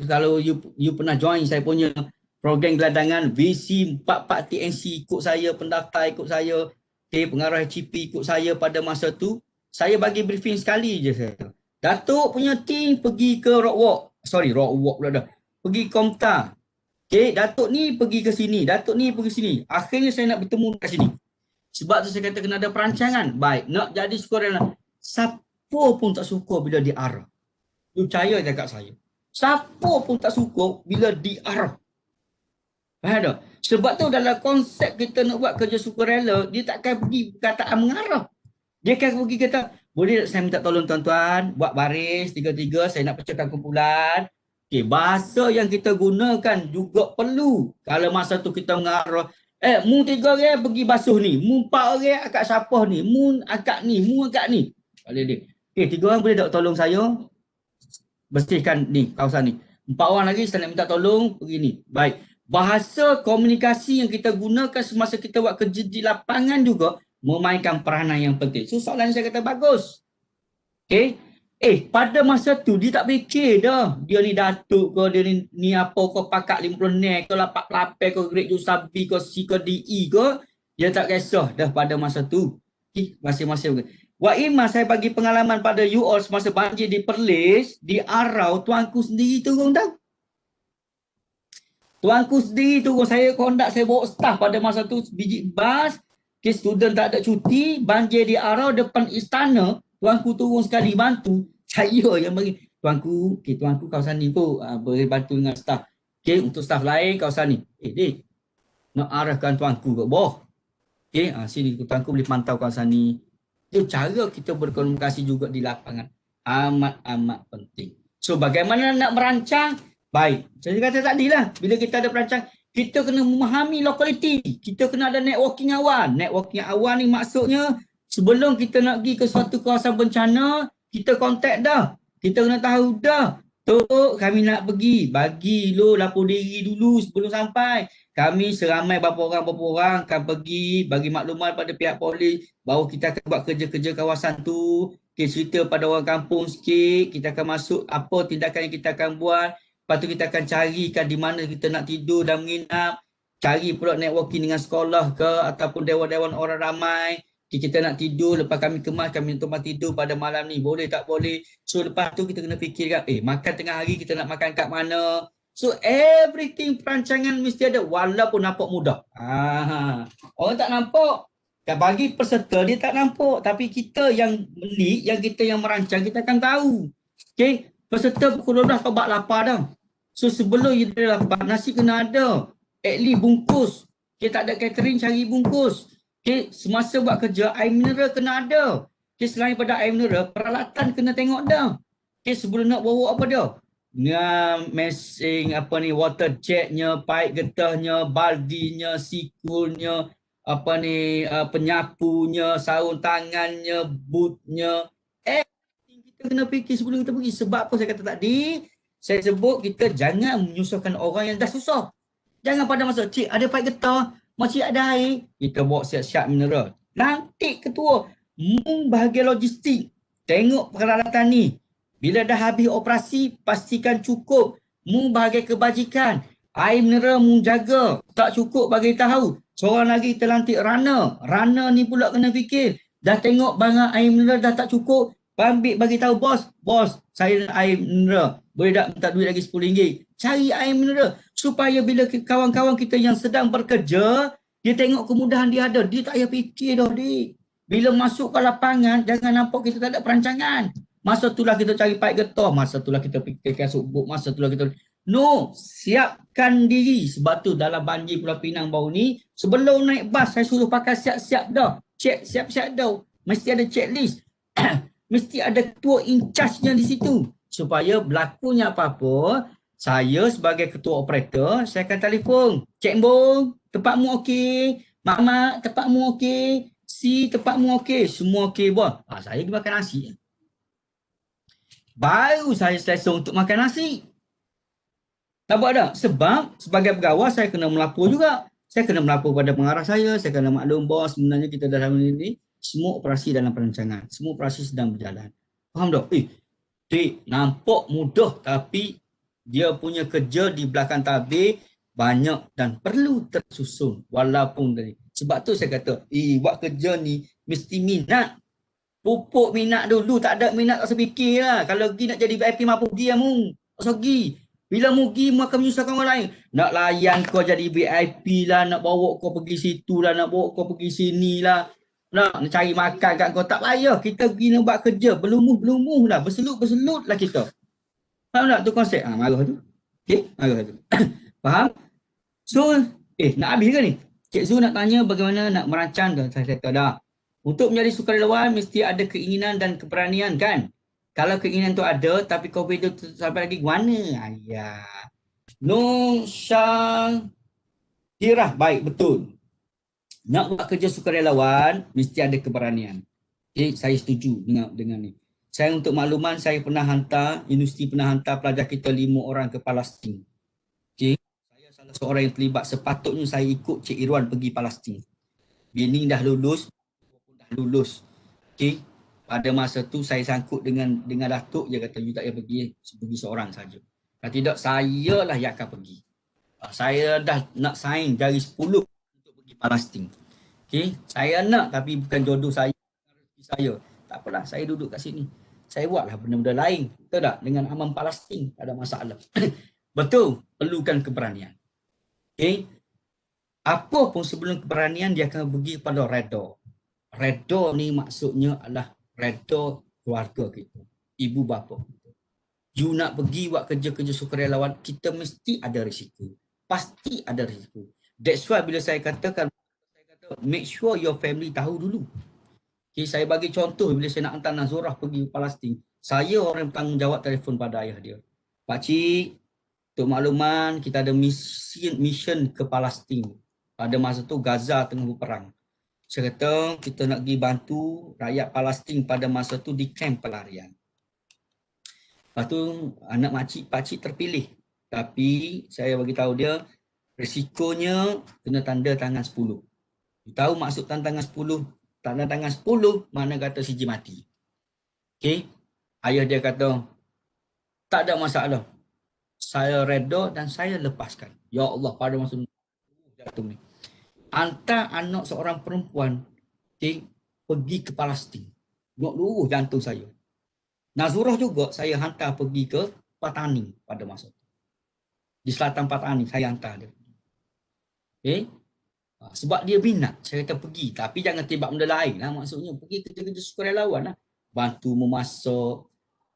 kalau you pernah join saya punya program geladangan VC 44 TNC ikut saya, pendaftar ikut saya, pengarah HCP ikut saya pada masa tu. Saya bagi briefing sekali je saya. Datuk punya team pergi ke Rock Walk pula dah. Pergi Komta. Okay, Datuk ni pergi ke sini. Datuk ni pergi sini. Akhirnya saya nak bertemu kat sini. Sebab tu saya kata kena ada perancangan. Baik, nak jadi sukarelawan. Siapa pun tak suka bila diarah. You percaya dekat saya. Siapa pun tak suka bila diarah. Faham tak? Sebab tu dalam konsep kita nak buat kerja sukarela, dia takkan pergi perkataan mengarah. Dia akan pergi kata, boleh saya minta tolong tuan-tuan, buat baris, tiga-tiga, saya nak pecahkan kumpulan. Okay, bahasa yang kita gunakan juga perlu. Kalau masa tu kita mengarah, mu 3 orang pergi basuh ni, mu 4 orang akak siapa ni, mu akak ni, mu akak ni. Boleh dia. Okay, 3 orang boleh tak tolong saya bersihkan ni, kawasan ni. 4 orang lagi saya nak minta tolong pergi ni. Baik. Bahasa komunikasi yang kita gunakan semasa kita buat kerja di lapangan juga memainkan peranan yang penting. So soalan saya kata bagus. Okay. Pada masa tu dia tak fikir dah. Dia ni datuk ke, dia ni apa ke, pakat 50 nek ke, lapak lapel ke, grade Jusabi ke, C ke, DE ke. Dia tak kisah dah pada masa tu. Masing-masing. Wak Ima saya bagi pengalaman pada you all semasa banjir di Perlis, di Arau, tuanku sendiri turun dah. Tuanku sendiri turun, saya kondak, saya bawa staff pada masa tu, biji bas. Okay, student tak ada cuti, banjir di Arau depan istana, tuanku turun sekali bantu. Saya yang bagi, tuanku, okay, tuanku kawasan ni pun boleh bantu dengan staff. Okay, untuk staff lain kawasan ni. Dik, nak arahkan tuanku ke bawah. Okay, sini tuanku boleh pantau kawasan ni. Itu cara kita berkomunikasi juga di lapangan. Amat-amat penting. So, bagaimana nak merancang? Baik, saya kata tadi lah, bila kita ada perancang, kita kena memahami lokaliti. Kita kena ada networking awal. Networking awal ni maksudnya sebelum kita nak pergi ke suatu kawasan bencana, kita kontak dah. Kita kena tahu dah Tok, kami nak pergi. Bagi lo lapor diri dulu sebelum sampai. Kami seramai berapa orang akan pergi bagi maklumat pada pihak polis bahawa kita akan buat kerja-kerja kawasan tu. Okay, cerita pada orang kampung sikit. Kita akan masuk apa tindakan yang kita akan buat. Lepas tu kita akan carikan di mana kita nak tidur dan menginap. Cari pula networking dengan sekolah ke ataupun dewan-dewan orang ramai. Kita nak tidur, lepas kami kemas, kami nak tempat tidur pada malam ni. Boleh tak boleh? So lepas tu kita kena fikirkan, makan tengah hari kita nak makan kat mana? So everything perancangan mesti ada walaupun nampak mudah. Orang tak nampak. Kan bagi peserta dia tak nampak. Tapi kita yang beli, yang kita yang merancang, kita akan tahu. Okay? Peserta pukul 12 kau bak lapar dah. So sebelum dia lapar, nasi kena ada. At least bungkus. Okay, tak ada catering, cari bungkus. Okay, semasa buat kerja, air mineral kena ada. Okay, selain pada air mineral, peralatan kena tengok dah. Okay, sebelum nak bawa apa dia? Mesin, apa ni, water jetnya, pipe getahnya, baldinya, sikulnya, apa ni, penyapunya, sarung tangannya, bootnya. Kita kena fikir sebelum kita pergi. Sebab apa saya kata tadi, saya sebut kita jangan menyusahkan orang yang dah susah. Jangan pada masa, cik ada pipe getah, masih ada air, kita bawa siap-siap mineral. Nanti ketua, bahagian logistik, tengok peralatan ni. Bila dah habis operasi, pastikan cukup. Bahagian kebajikan, air mineral jaga. Tak cukup bagi tahu. Seorang lagi terlantik runner. Runner ni pula kena fikir. Dah tengok barang air mineral dah tak cukup. Ambil bagi tahu bos, saya nak air mineral. Boleh tak minta duit lagi RM10? Cari air mineral. Supaya bila kawan-kawan kita yang sedang bekerja, dia tengok kemudahan dia ada. Dia tak payah fikir dah, dik. Bila masuk ke lapangan, jangan nampak kita tak ada perancangan. Masa itulah kita cari pipe getah. Masa itulah kita fikirkan subuk. Masa itulah kita... No, siapkan diri. Sebab tu dalam banjir Pulau Pinang baru ni, sebelum naik bas, saya suruh pakai siap-siap dah. Cek siap-siap dah. Mesti ada checklist. Mesti ada ketua in charge-nya di situ. Supaya berlakunya apa-apa, saya sebagai ketua operator, saya akan telefon. Cik Mbong, tempatmu okey. Mak, tempatmu okey. Si, tempatmu okey. Semua okey, bos. Saya pergi makan nasi. Baru saya selesai untuk makan nasi. Tak buat dah. Sebab sebagai pegawai, saya kena melapor juga. Saya kena melapor pada pengarah saya kena maklum bos, sebenarnya kita dalam ini, semua operasi dalam perancangan. Semua operasi sedang berjalan. Faham tak? Dik, nampak mudah tapi dia punya kerja di belakang tabir banyak dan perlu tersusun walaupun dari. Sebab tu saya kata, buat kerja ni mesti minat. Pupuk minat dulu, tak ada minat tak sepikir lah. Kalau pergi nak jadi VIP mampu pergi lah mu. Tak pergi. Bila mu pergi, mu akan menyusahkan orang lain. Nak layan kau jadi VIP lah, nak bawa kau pergi situ lah, nak bawa kau pergi sini lah. Nak cari makan kat kau, tak payah. Kita pergi nak buat kerja, berlumuh lah, berselut lah kita. Faham tak tu konsep? Marah tu. Okay, marah tu. Faham? So, nak habis ke ni? Cik Zu nak tanya bagaimana nak merancang dan saya kata dah. Untuk menjadi sukarelawan mesti ada keinginan dan keberanian kan? Kalau keinginan tu ada tapi COVID tu sampai lagi mana? Ayah. Nur Syahirah, baik, betul. Nak buat kerja sukarelawan mesti ada keberanian. Okay, saya setuju dengan ni. Saya untuk makluman, saya pernah hantar, universiti pernah hantar pelajar kita 5 orang ke Palestin. Okay. Saya salah seorang yang terlibat. Sepatutnya saya ikut Cik Irwan pergi Palestin. Bini dah lulus. Okay. Pada masa tu saya sangkut dengan Datuk, dia kata, you tak payah pergi seorang saja. Kalau tidak, saya lah yang akan pergi. Saya dah nak sign dari 10 untuk pergi Palestin. Okay. Saya nak tapi bukan jodoh saya. Tak apalah, saya duduk kat sini. Saya buatlah benda-benda lain. Betul tak? Dengan aman Palestin, tak ada masalah. Betul, perlukan keberanian. Okay. Apa pun sebelum keberanian, dia akan pergi pada redha. Redha ni maksudnya adalah redha keluarga kita. Ibu bapa kita. You nak pergi buat kerja-kerja sukarelawan, kita mesti ada risiko. Pasti ada risiko. That's why bila saya katakan, make sure your family tahu dulu. Okay, saya bagi contoh bila saya nak hantar Nazurah pergi ke Palestin. Saya orang yang bertanggungjawab telefon pada ayah dia. Pakcik, untuk makluman, kita ada mission ke Palestin. Pada masa tu Gaza tengah berperang. Saya kata kita nak pergi bantu rakyat Palestin pada masa tu di kamp pelarian. Lepas tu anak pakcik terpilih. Tapi saya bagi tahu dia risikonya kena tanda tangan 10. Tahu maksud tanda tangan 10? Tanda tangan 10 mana kata CJ mati. Okey. Ayah dia kata tak ada masalah. Saya reda dan saya lepaskan. Ya Allah, pada masa jatuh ni. Hantar anak seorang perempuan pergi ke Palestin. Nak luruh jantung saya. Nazurah juga saya hantar pergi ke Patani pada masa itu. Di selatan Patani saya hantar dia. Okay? Sebab dia minat, saya kata pergi. Tapi jangan tembak benda lain lah. Maksudnya pergi kerja-kerja sukarelawan lah. Bantu memasak,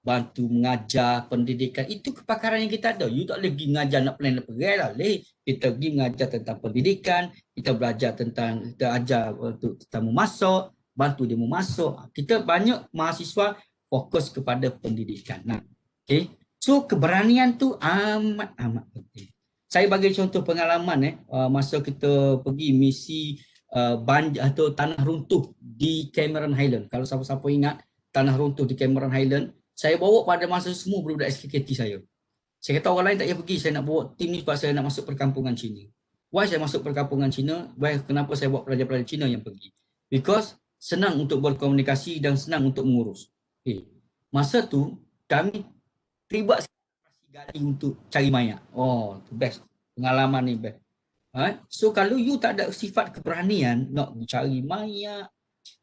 bantu mengajar, pendidikan. Itu kepakaran yang kita ada. You tak boleh pergi mengajar nak plan pergi lah. Kita pergi mengajar tentang pendidikan, kita belajar tentang, kita ajar tentang memasak, bantu dia memasak. Kita banyak mahasiswa fokus kepada pendidikan. Nah, okay. So keberanian tu amat penting. Saya bagi contoh pengalaman masa kita pergi misi banjir atau tanah runtuh di Cameron Highland. Kalau siapa-siapa ingat tanah runtuh di Cameron Highland, saya bawa pada masa semua budak-budak SKKT saya. Saya kata orang lain tak payah pergi, saya nak bawa tim ni sebab saya nak masuk perkampungan Cina. Why saya masuk perkampungan Cina? Why kenapa saya bawa pelajar-pelajar Cina yang pergi? Because senang untuk berkomunikasi dan senang untuk mengurus. Okay. Masa tu kami terlibat gali untuk cari mayat. Oh, best. Pengalaman ni best. So kalau you tak ada sifat keberanian nak cari mayat,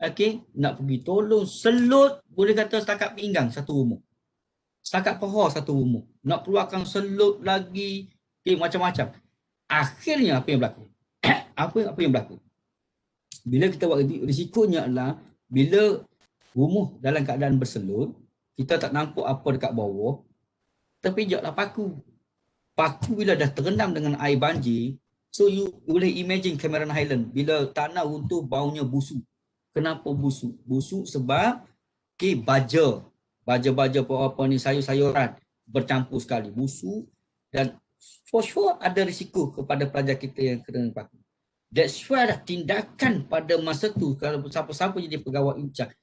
okay, nak pergi tolong, selut boleh kata setakat pinggang satu rumah. Setakat paha satu rumah. Nak keluarkan selut lagi, okay, macam-macam. Akhirnya apa yang berlaku? apa yang berlaku? Bila kita buat risikonya adalah bila rumah dalam keadaan berselut, kita tak nampak apa dekat bawah, terpijaklah paku. Paku bila dah terendam dengan air banjir, so you boleh imagine Cameron Highland, bila tanah runtuh baunya busuk. Kenapa busuk? Busuk sebab baja apa ni, sayur-sayuran bercampur sekali, busuk, dan for sure ada risiko kepada pelajar kita yang kena paku. That's why tindakan pada masa tu, kalau siapa-siapa jadi pegawai incharge,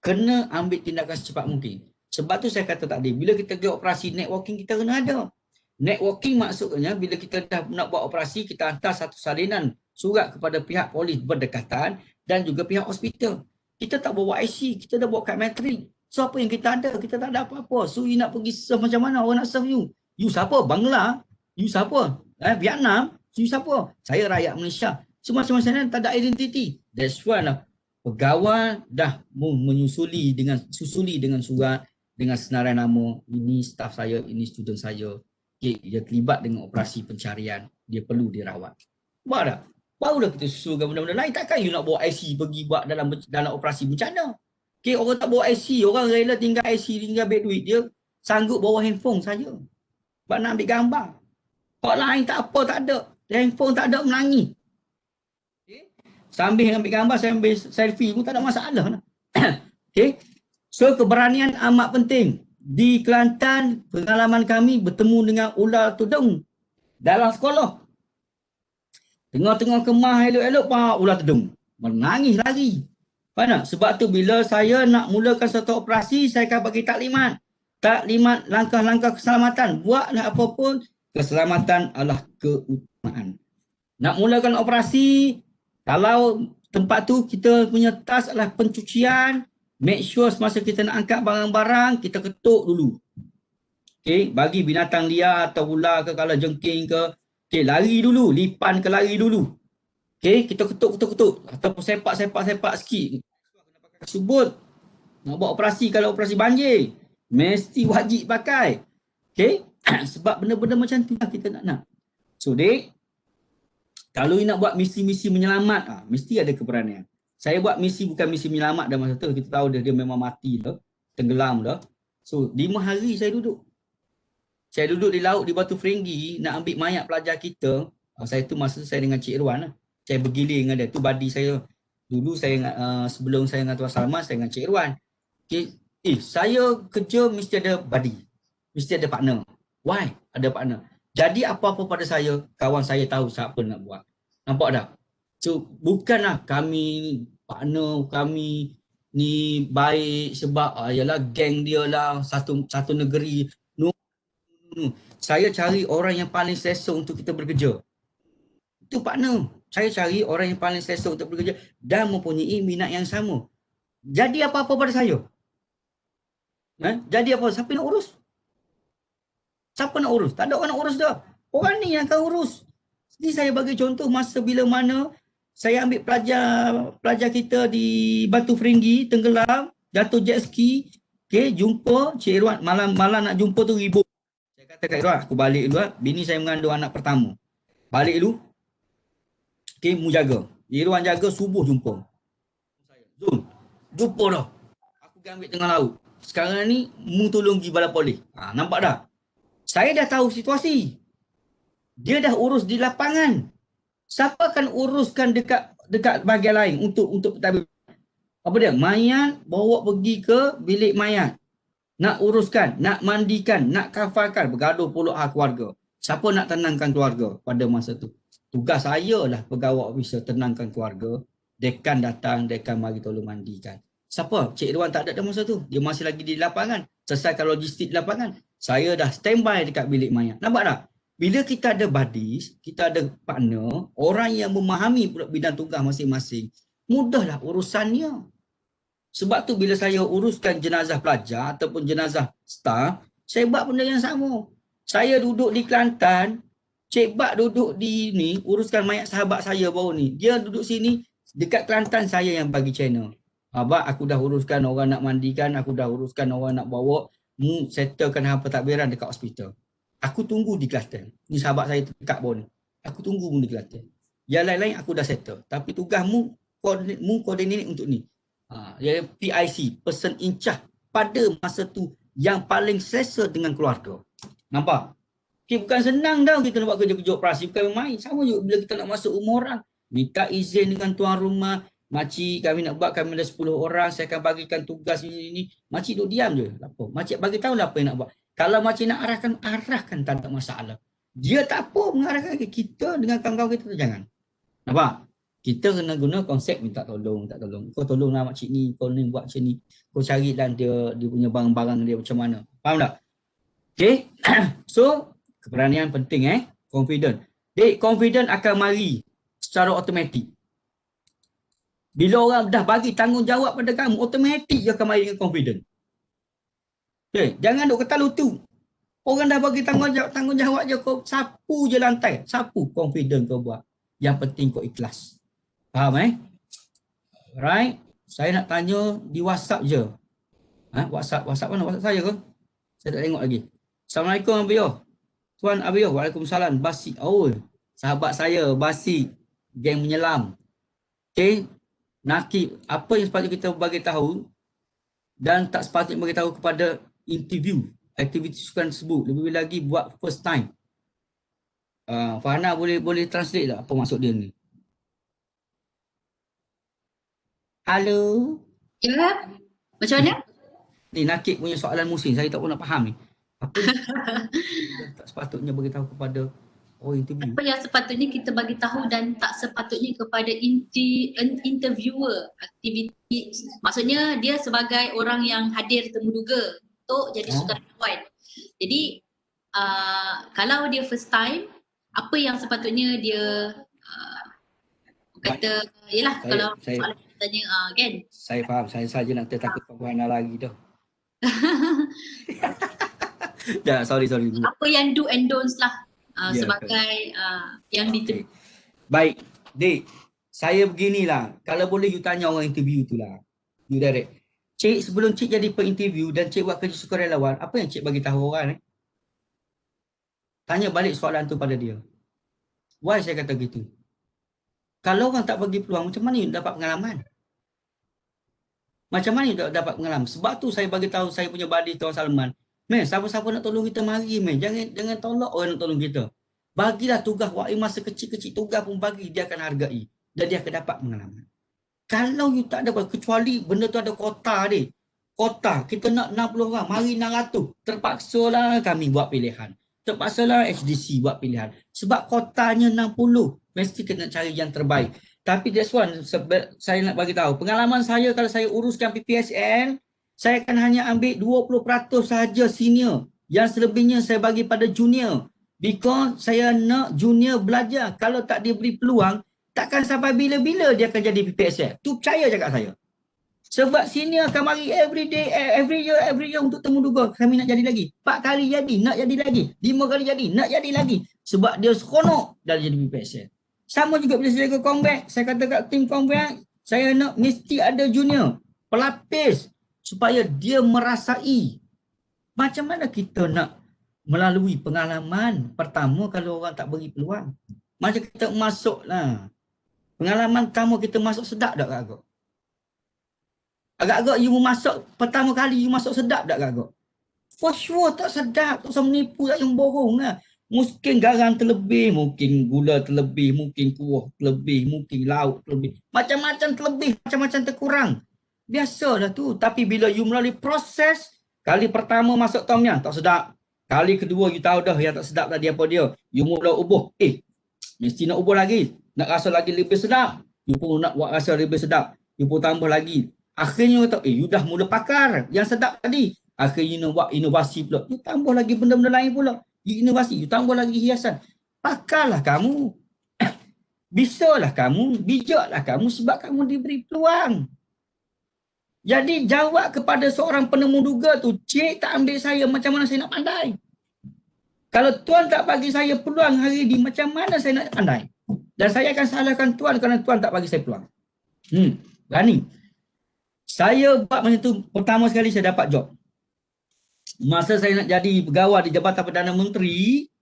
kena ambil tindakan secepat mungkin. Sebab tu saya kata tadi, bila kita pergi operasi networking, kita kena ada. Networking maksudnya bila kita dah nak buat operasi, kita hantar satu salinan surat kepada pihak polis berdekatan dan juga pihak hospital. Kita tak bawa IC, kita dah bawa kad matrik. So apa yang kita ada? Kita tak ada apa-apa. So you nak pergi serve macam mana? Orang nak serve you. You siapa? Bangla? You siapa? Vietnam? You siapa? Saya rakyat Malaysia. So macam-macam tak ada identiti. That's why lah. Pegawai dah menyusuli dengan surat, dengan senarai nama, ini staf saya, ini student saya. Okay, dia terlibat dengan operasi pencarian, dia perlu dirawat. Buat tak? Barulah kita susulkan benda-benda lain. Takkan you nak bawa IC pergi buat dalam operasi bencana. Okay, orang tak bawa IC, orang rela tinggal IC, tinggal beg duit, dia sanggup bawa handphone saja. Sebab nak ambil gambar. Orang lain tak apa, tak ada. Handphone tak ada, menangis. Okay. Sambil ambil gambar, saya ambil selfie pun tak ada masalah. Okay. So keberanian amat penting. Di Kelantan, pengalaman kami bertemu dengan ular tudung dalam sekolah. Tengah-tengah kemah elok-elok, pak, ular tudung. Menangis lagi. Faham tak? Sebab tu bila saya nak mulakan satu operasi, saya akan bagi taklimat. Taklimat langkah-langkah keselamatan. Buatlah apa pun, keselamatan adalah keutamaan. Nak mulakan operasi, kalau tempat tu kita punya tas adalah pencucian, make sure semasa kita nak angkat barang-barang, kita ketuk dulu. Okay, bagi binatang liar atau ular ke, kalau jengking ke, okay, lari dulu, lipan ke lari dulu. Okay, kita ketuk. Ataupun sepak sikit. Kena pakai subut. Nak buat operasi, kalau operasi banjir, mesti wajib pakai. Okay, sebab benda-benda macam tu lah kita nak. So, dek, kalau you nak buat misi-misi menyelamat, mesti ada keberanian. Saya buat misi bukan misi menyelamat dah masa tu. Kita tahu dia memang mati dah. Tenggelam dah. So 5 hari saya duduk. Saya duduk di laut di Batu Ferringhi nak ambil mayat pelajar kita. Saya tu masa saya dengan Cik Irwan lah. Saya bergilir dengan dia. Tu buddy saya. Dulu saya sebelum saya dengan Tuan Salman, saya dengan Cik Irwan. Okay. Saya kerja mesti ada buddy. Mesti ada partner. Why? Ada partner. Jadi apa-apa pada saya, kawan saya tahu siapa nak buat. Nampak tak? So bukanlah kami partner kami ni baik sebab ialah geng dia lah, satu negeri Saya cari orang yang paling selesa untuk kita bekerja. Itu partner. Saya cari orang yang paling selesa untuk bekerja dan mempunyai minat yang sama. Jadi apa-apa pada saya. Jadi apa? Siapa nak urus? Siapa nak urus? Tak ada orang nak urus dah. Orang ni yang akan urus. Jadi saya bagi contoh masa bila mana saya ambil pelajar kita di Batu Feringgi, tenggelam, jatuh jet ski. Okay, jumpa Cik Irwan. Malam nak jumpa tu ribut. Saya kata kat Irwan, aku balik dulu. Bini saya mengandung anak pertama. Balik dulu. Okay, mu jaga. Irwan jaga, subuh jumpa. Zul, jumpa dah. Aku pergi ambil tengah laut. Sekarang ni, mu tolong pergi balai polis. Nampak dah? Saya dah tahu situasi. Dia dah urus di lapangan. Siapa akan uruskan dekat bahagian lain untuk pentadbiran? Apa dia? Mayat bawa pergi ke bilik mayat. Nak uruskan, nak mandikan, nak kafarkan, bergaduh pula keluarga. Siapa nak tenangkan keluarga pada masa tu? Tugas saya lah pegawai officer tenangkan keluarga. Dekan datang, dekan mari tolong mandikan. Siapa? Cik Irwan tak ada masa tu. Dia masih lagi di lapangan. Selesaikan logistik di lapangan. Saya dah standby dekat bilik mayat. Nampak tak? Bila kita ada buddies, kita ada partner, orang yang memahami bidang tugas masing-masing, mudahlah urusannya. Sebab tu bila saya uruskan jenazah pelajar ataupun jenazah staff, saya buat benda yang sama. Saya duduk di Kelantan, Cik Bak duduk di ni, uruskan mayat sahabat saya baru ni. Dia duduk sini, dekat Kelantan saya yang bagi channel. Abang, aku dah uruskan orang nak mandikan, aku dah uruskan orang nak bawa, mu settlekan hal pentadbiran dekat hospital. Aku tunggu di Kelantan. Ni sahabat saya dekat bawah ni. Aku tunggu mu di Kelantan. Yang lain-lain aku dah settle. Tapi tugasmu, mu koordinat untuk ni. Yang PIC, person in charge pada masa tu yang paling selesa dengan keluarga. Nampak? Okay, bukan senang tau kita nak buat kerja-kerja operasi. Bukan main. Sama juga bila kita nak masuk rumah orang. Minta izin dengan tuan rumah. Makcik kami nak buat, kami ada 10 orang. Saya akan bagikan tugas ini. Makcik duduk diam je. Apa? Makcik bagi tahu lah apa yang nak buat. Kalau makcik nak arahkan tak ada masalah. Dia tak apa mengarahkan kita dengan kawan-kawan kita tu jangan. Nampak? Kita kena guna konsep minta tolong. Kau tolonglah makcik ni, kau ni buat macam ni. Kau carilah dia punya barang-barang dia macam mana. Faham tak? Okay. So, keberanian penting confident. Confident akan mari secara automatik. Bila orang dah bagi tanggungjawab pada kamu, automatik dia akan mari dengan confident. Okay. Jangan duk kata lutu. Orang dah bagi tanggungjawab je, kau sapu je lantai. Sapu, confident kau buat. Yang penting kau ikhlas. Faham Alright. Saya nak tanya di WhatsApp je. WhatsApp mana? WhatsApp saya ke? Saya tak tengok lagi. Assalamualaikum Abiyoh. Tuan Abiyoh. Waalaikumsalam. Basi. Oh, sahabat saya Basi. Geng menyelam. Okay. Nakib. Apa yang sepatutnya kita bagi tahu dan tak sepatutnya bagi tahu kepada interview. Aktiviti sukan tersebut. Lebih lagi buat first time. Fahana boleh translate tak apa maksud dia ni? Halo. Ya. Macam mana? Ni Nakib punya soalan musim. Saya tak pun nak faham ni. Apa yang tak sepatutnya bagi tahu kepada interview? Apa yang sepatutnya kita bagi tahu dan tak sepatutnya kepada interviewer. Aktiviti. Maksudnya dia sebagai orang yang hadir temuduga untuk jadi sukarelawan. Jadi kalau dia first time, apa yang sepatutnya dia kata, yelah kalau soalan kita tanya kan. Saya faham, saya saja nak takut Fahana lagi dah. Ya, sorry. Apa yang do and don'ts lah sebagai yang diterima. Baik, Dik. Saya beginilah, kalau boleh you tanya orang interview tu lah. You direct. Cik, sebelum Cik jadi pe-interview dan Cik buat kerja sukarelawan, apa yang Cik bagi tahu orang Tanya balik soalan tu pada dia. Why saya kata gitu? Kalau orang tak bagi peluang, macam mana you dapat pengalaman? Macam mana you dapat pengalaman? Sebab tu saya bagi tahu saya punya buddy Tuan Salman. Men, siapa-siapa nak tolong kita mari, men. Jangan tolak orang nak tolong kita. Bagilah tugas wa'i masa kecil-kecil, tugas pun bagi, dia akan hargai. Dan dia akan dapat pengalaman. Kalau you tak dapat, kecuali benda tu ada kota ni. Kota, kita nak 60 orang, mari 600. Terpaksalah kami buat pilihan. Terpaksalah HDC buat pilihan. Sebab kotanya 60. Mesti kena cari yang terbaik. Tapi that's one, saya nak bagi tahu. Pengalaman saya kalau saya uruskan PPSN, saya akan hanya ambil 20% sahaja senior. Yang selebihnya saya bagi pada junior. Because saya nak junior belajar. Kalau tak diberi peluang, takkan sampai bila-bila dia akan jadi PPSL. Tu percaya cakap saya. Sebab senior akan mari every day, every year untuk temu duga. Kami nak jadi lagi. 4 kali jadi, nak jadi lagi. 5 kali jadi, nak jadi lagi. Sebab dia seronok dah jadi PPSL. Sama juga bila saya ke combat. Saya kata kat tim combat, saya nak mesti ada junior. Pelapis. Supaya dia merasai. Macam mana kita nak melalui pengalaman pertama kalau orang tak beri peluang. Macam kita masuk lah. Pengalaman pertama kita masuk sedap tak agak? Agak-agak you masuk pertama kali you masuk sedap tak agak? For sure tak sedap. Tak usah menipu, tak usah bohong lah. Mungkin garam terlebih, mungkin gula terlebih, mungkin kuah terlebih, mungkin lauk terlebih. Macam-macam terlebih, macam-macam terkurang. Biasalah tu. Tapi bila you melalui proses, kali pertama masuk tom yum tak sedap. Kali kedua you tahu dah yang tak sedap tadi apa dia. You mula ubah. Mesti nak ubah lagi. Nak rasa lagi lebih sedap. You pun nak buat rasa lebih sedap. You pun tambah lagi. Akhirnya you tahu, you dah mula pakar yang sedap tadi. Akhirnya you buat inovasi pula. You tambah lagi benda-benda lain pula. You inovasi, you tambah lagi hiasan. Pakarlah kamu. Bisalah kamu. Bijaklah kamu sebab kamu diberi peluang. Jadi jawab kepada seorang penemu duga tu, cik tak ambil saya, macam mana saya nak pandai? Kalau Tuan tak bagi saya peluang hari ini, macam mana saya nak pandai? Dan saya akan salahkan Tuan kerana Tuan tak bagi saya peluang. Berani. Saya buat macam tu, pertama sekali saya dapat job. Masa saya nak jadi pegawai di Jabatan Perdana Menteri,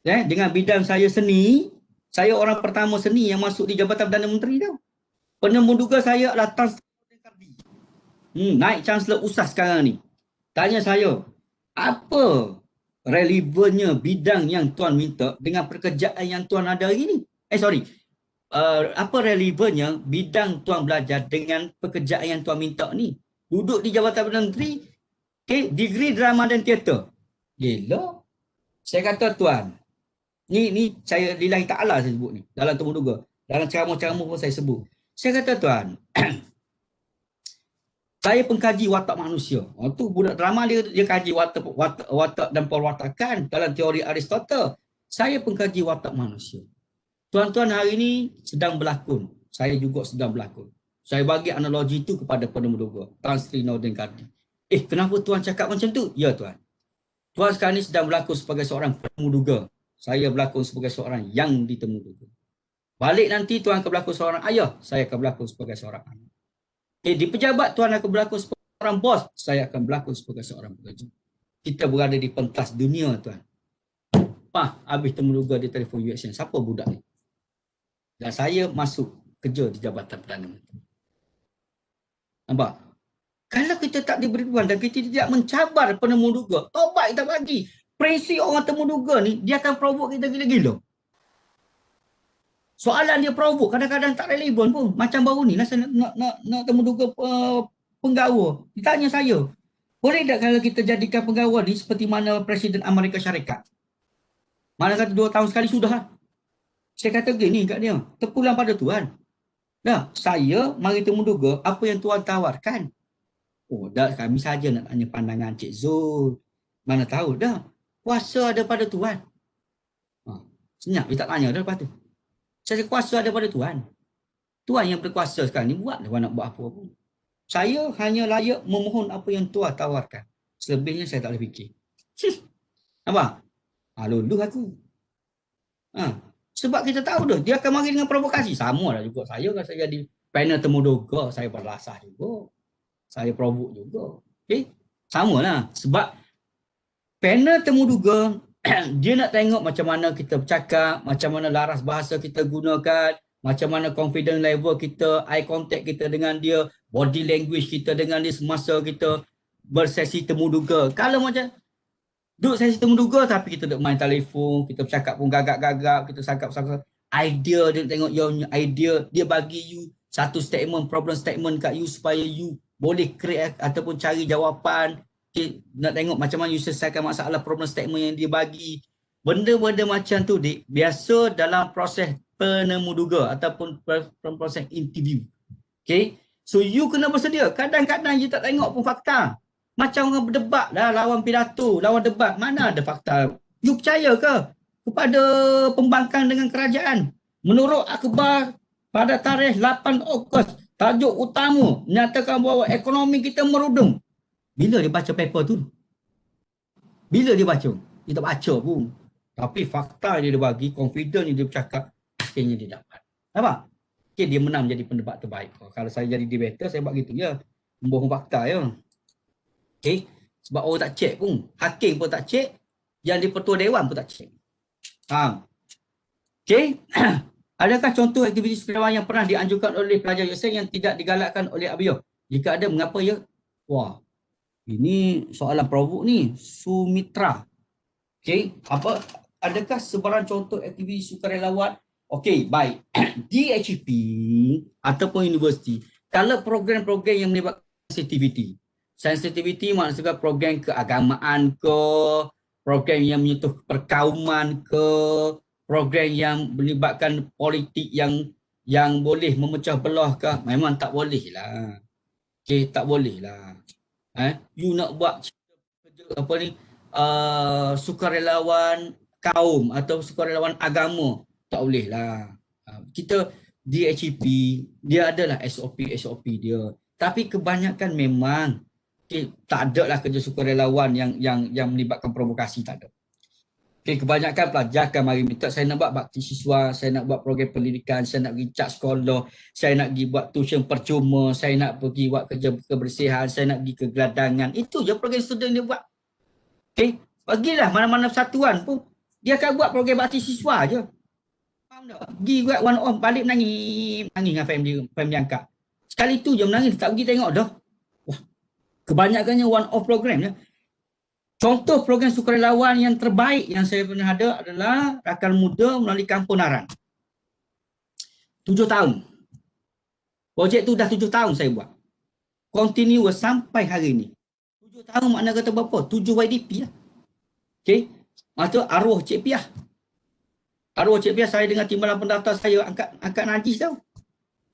dengan bidang saya seni, saya orang pertama seni yang masuk di Jabatan Perdana Menteri tau. Penemu duga saya adalah Tan naik Chancellor USAS sekarang ni. Tanya saya, apa relevannya bidang yang Tuan minta dengan pekerjaan yang Tuan ada hari ni? Apa relevannya bidang Tuan belajar dengan pekerjaan yang Tuan minta ni? Duduk di Jabatan Perdana Menteri, degree drama dan teater. Gila. Saya kata Tuan, ni saya lillahi ta'ala saya sebut ni. Dalam temu duga. Dalam ceramah-ceramah pun saya sebut. Saya kata Tuan, saya pengkaji watak manusia. Tu budak drama dia kaji watak dan perwatakan dalam teori Aristotle. Saya pengkaji watak manusia. Tuan-tuan hari ini sedang berlakon. Saya juga sedang berlakon. Saya bagi analogi itu kepada penemu duga. Tan Sri Nordin Kardi. Kenapa Tuan cakap macam tu? Ya Tuan. Tuan sekarang ni sedang berlakon sebagai seorang penemu duga. Saya berlakon sebagai seorang yang ditemu duga. Balik nanti Tuan akan berlakon seorang ayah. Saya akan berlakon sebagai seorang anak. Di pejabat Tuan akan berlakon sebagai seorang bos. Saya akan berlakon sebagai seorang pekerja. Kita berada di pentas dunia Tuan. Habis temu duga di telefon USN. Siapa budak ni? Dan saya masuk kerja di Jabatan Perdana Menteri. Nampak? Kalau kita tak diberi peluang dan kita tidak mencabar penemu duga, tobat kita bagi. Prinsip orang temu duga ni, dia akan provoke kita gila-gila. Soalan dia provoke, kadang-kadang tak relevan pun. Macam baru ni lah saya nak temu duga penggawa. Ditanya saya, boleh tak kalau kita jadikan penggawa ni seperti mana Presiden Amerika Syarikat? Mana kata 2 tahun sekali sudah lah. Saya kata gini kat dia, terpulang pada Tuan. Dah, saya mari temu duga apa yang Tuan tawarkan. Dah kami saja nak tanya pandangan Cik Zul. Mana tahu dah. Kuasa ada pada Tuan. Senyap, dia tak tanya dah lepas tu. Saya kuasa ada pada Tuan. Tuan yang berkuasa sekarang ni buat Tuan nak buat apa pun. Saya hanya layak memohon apa yang Tuan tawarkan. Selebihnya saya tak boleh fikir. Nampak? Luluh aku. Sebab kita tahu dah, dia akan mari dengan provokasi. Sama lah juga saya kalau saya jadi panel temu duga, saya berlasah juga. Saya provoke juga. Sama lah. Sebab panel temu duga, dia nak tengok macam mana kita bercakap, macam mana laras bahasa kita gunakan, macam mana confidence level kita, eye contact kita dengan dia, body language kita dengan dia semasa kita bersesi temu duga. Kalau macam duduk sesi temu duga tapi kita duduk main telefon, kita bercakap pun gagap-gagap, kita cakap-cakap idea, dia tengok you punya idea, dia bagi you satu statement, problem statement kat you supaya you boleh create ataupun cari jawapan. Nak tengok macam mana you selesaikan masalah problem statement yang dia bagi. Benda-benda macam tu biasa dalam proses penemu duga ataupun proses interview. So you kena bersedia. Kadang-kadang you tak tengok pun fakta. Macam orang berdebat lah, lawan pidato, lawan debat. Mana ada fakta? You percaya ke kepada pembangkang dengan kerajaan? Menurut akhbar pada tarikh 8 Ogos, tajuk utama menyatakan bahawa ekonomi kita merudum. Bila dia baca paper tu? Bila dia baca? Dia tak baca pun. Tapi fakta dia bagi, confident dia bercakap, akhirnya dia dapat. Nampak? Okay, dia menang jadi pendebat terbaik. Kalau saya jadi debater, saya buat gitu ya. Membohong fakta ya. Okay. Sebab orang tak cek pun. Hakim pun tak cek. Yang di Pertua Dewan pun tak cek. Faham? Okay. Adakah contoh aktiviti sukarelawan yang pernah dianjurkan oleh pelajar USN yang tidak digalakkan oleh ABIO? Jika ada, mengapa ya? Wah, ini soalan provok ni. Sumitra. Okay. Adakah sebarang contoh aktiviti sukarelawan? Okey, baik. Di HEP ataupun universiti, kalau program-program yang melibatkan sensitivity maksudnya program keagamaan ke, program yang menyentuh perkauman ke, program yang melibatkan politik yang boleh memecah belah ke, memang tak boleh lah. Okey, tak boleh lah. You nak buat apa ni, sukarelawan kaum atau sukarelawan agama, tak boleh lah. Kita di HEP, dia adalah SOP dia. Tapi kebanyakan memang tak ada lah kerja sukarelawan yang melibatkan provokasi, tak ada. Okay, kebanyakan pelajar akan mari minta, saya nak buat bakti siswa, saya nak buat program pendidikan, saya nak pergi cat sekolah, saya nak pergi buat tuition percuma, saya nak pergi buat kerja kebersihan, saya nak pergi ke geladangan. Itu je program student dia buat. Okay, bagilah mana-mana persatuan pun, dia akan buat program bakti siswa je. Pergi buat one off, balik menangis dengan family angkat. Sekali tu je menangis, tak pergi tengok dah. Wah, kebanyakannya one off program je. Contoh program sukarelawan yang terbaik yang saya pernah ada adalah Rakan Muda melalui Kampung Naran. 7 tahun. Projek tu dah 7 tahun saya buat. Continuous sampai hari ni. 7 tahun makna kata berapa? 7 YDP lah. Okay. Maksud arwah Cik Piah. Arwah Cik Piah, saya dengan timbalan pendaftar saya angkat najis tau.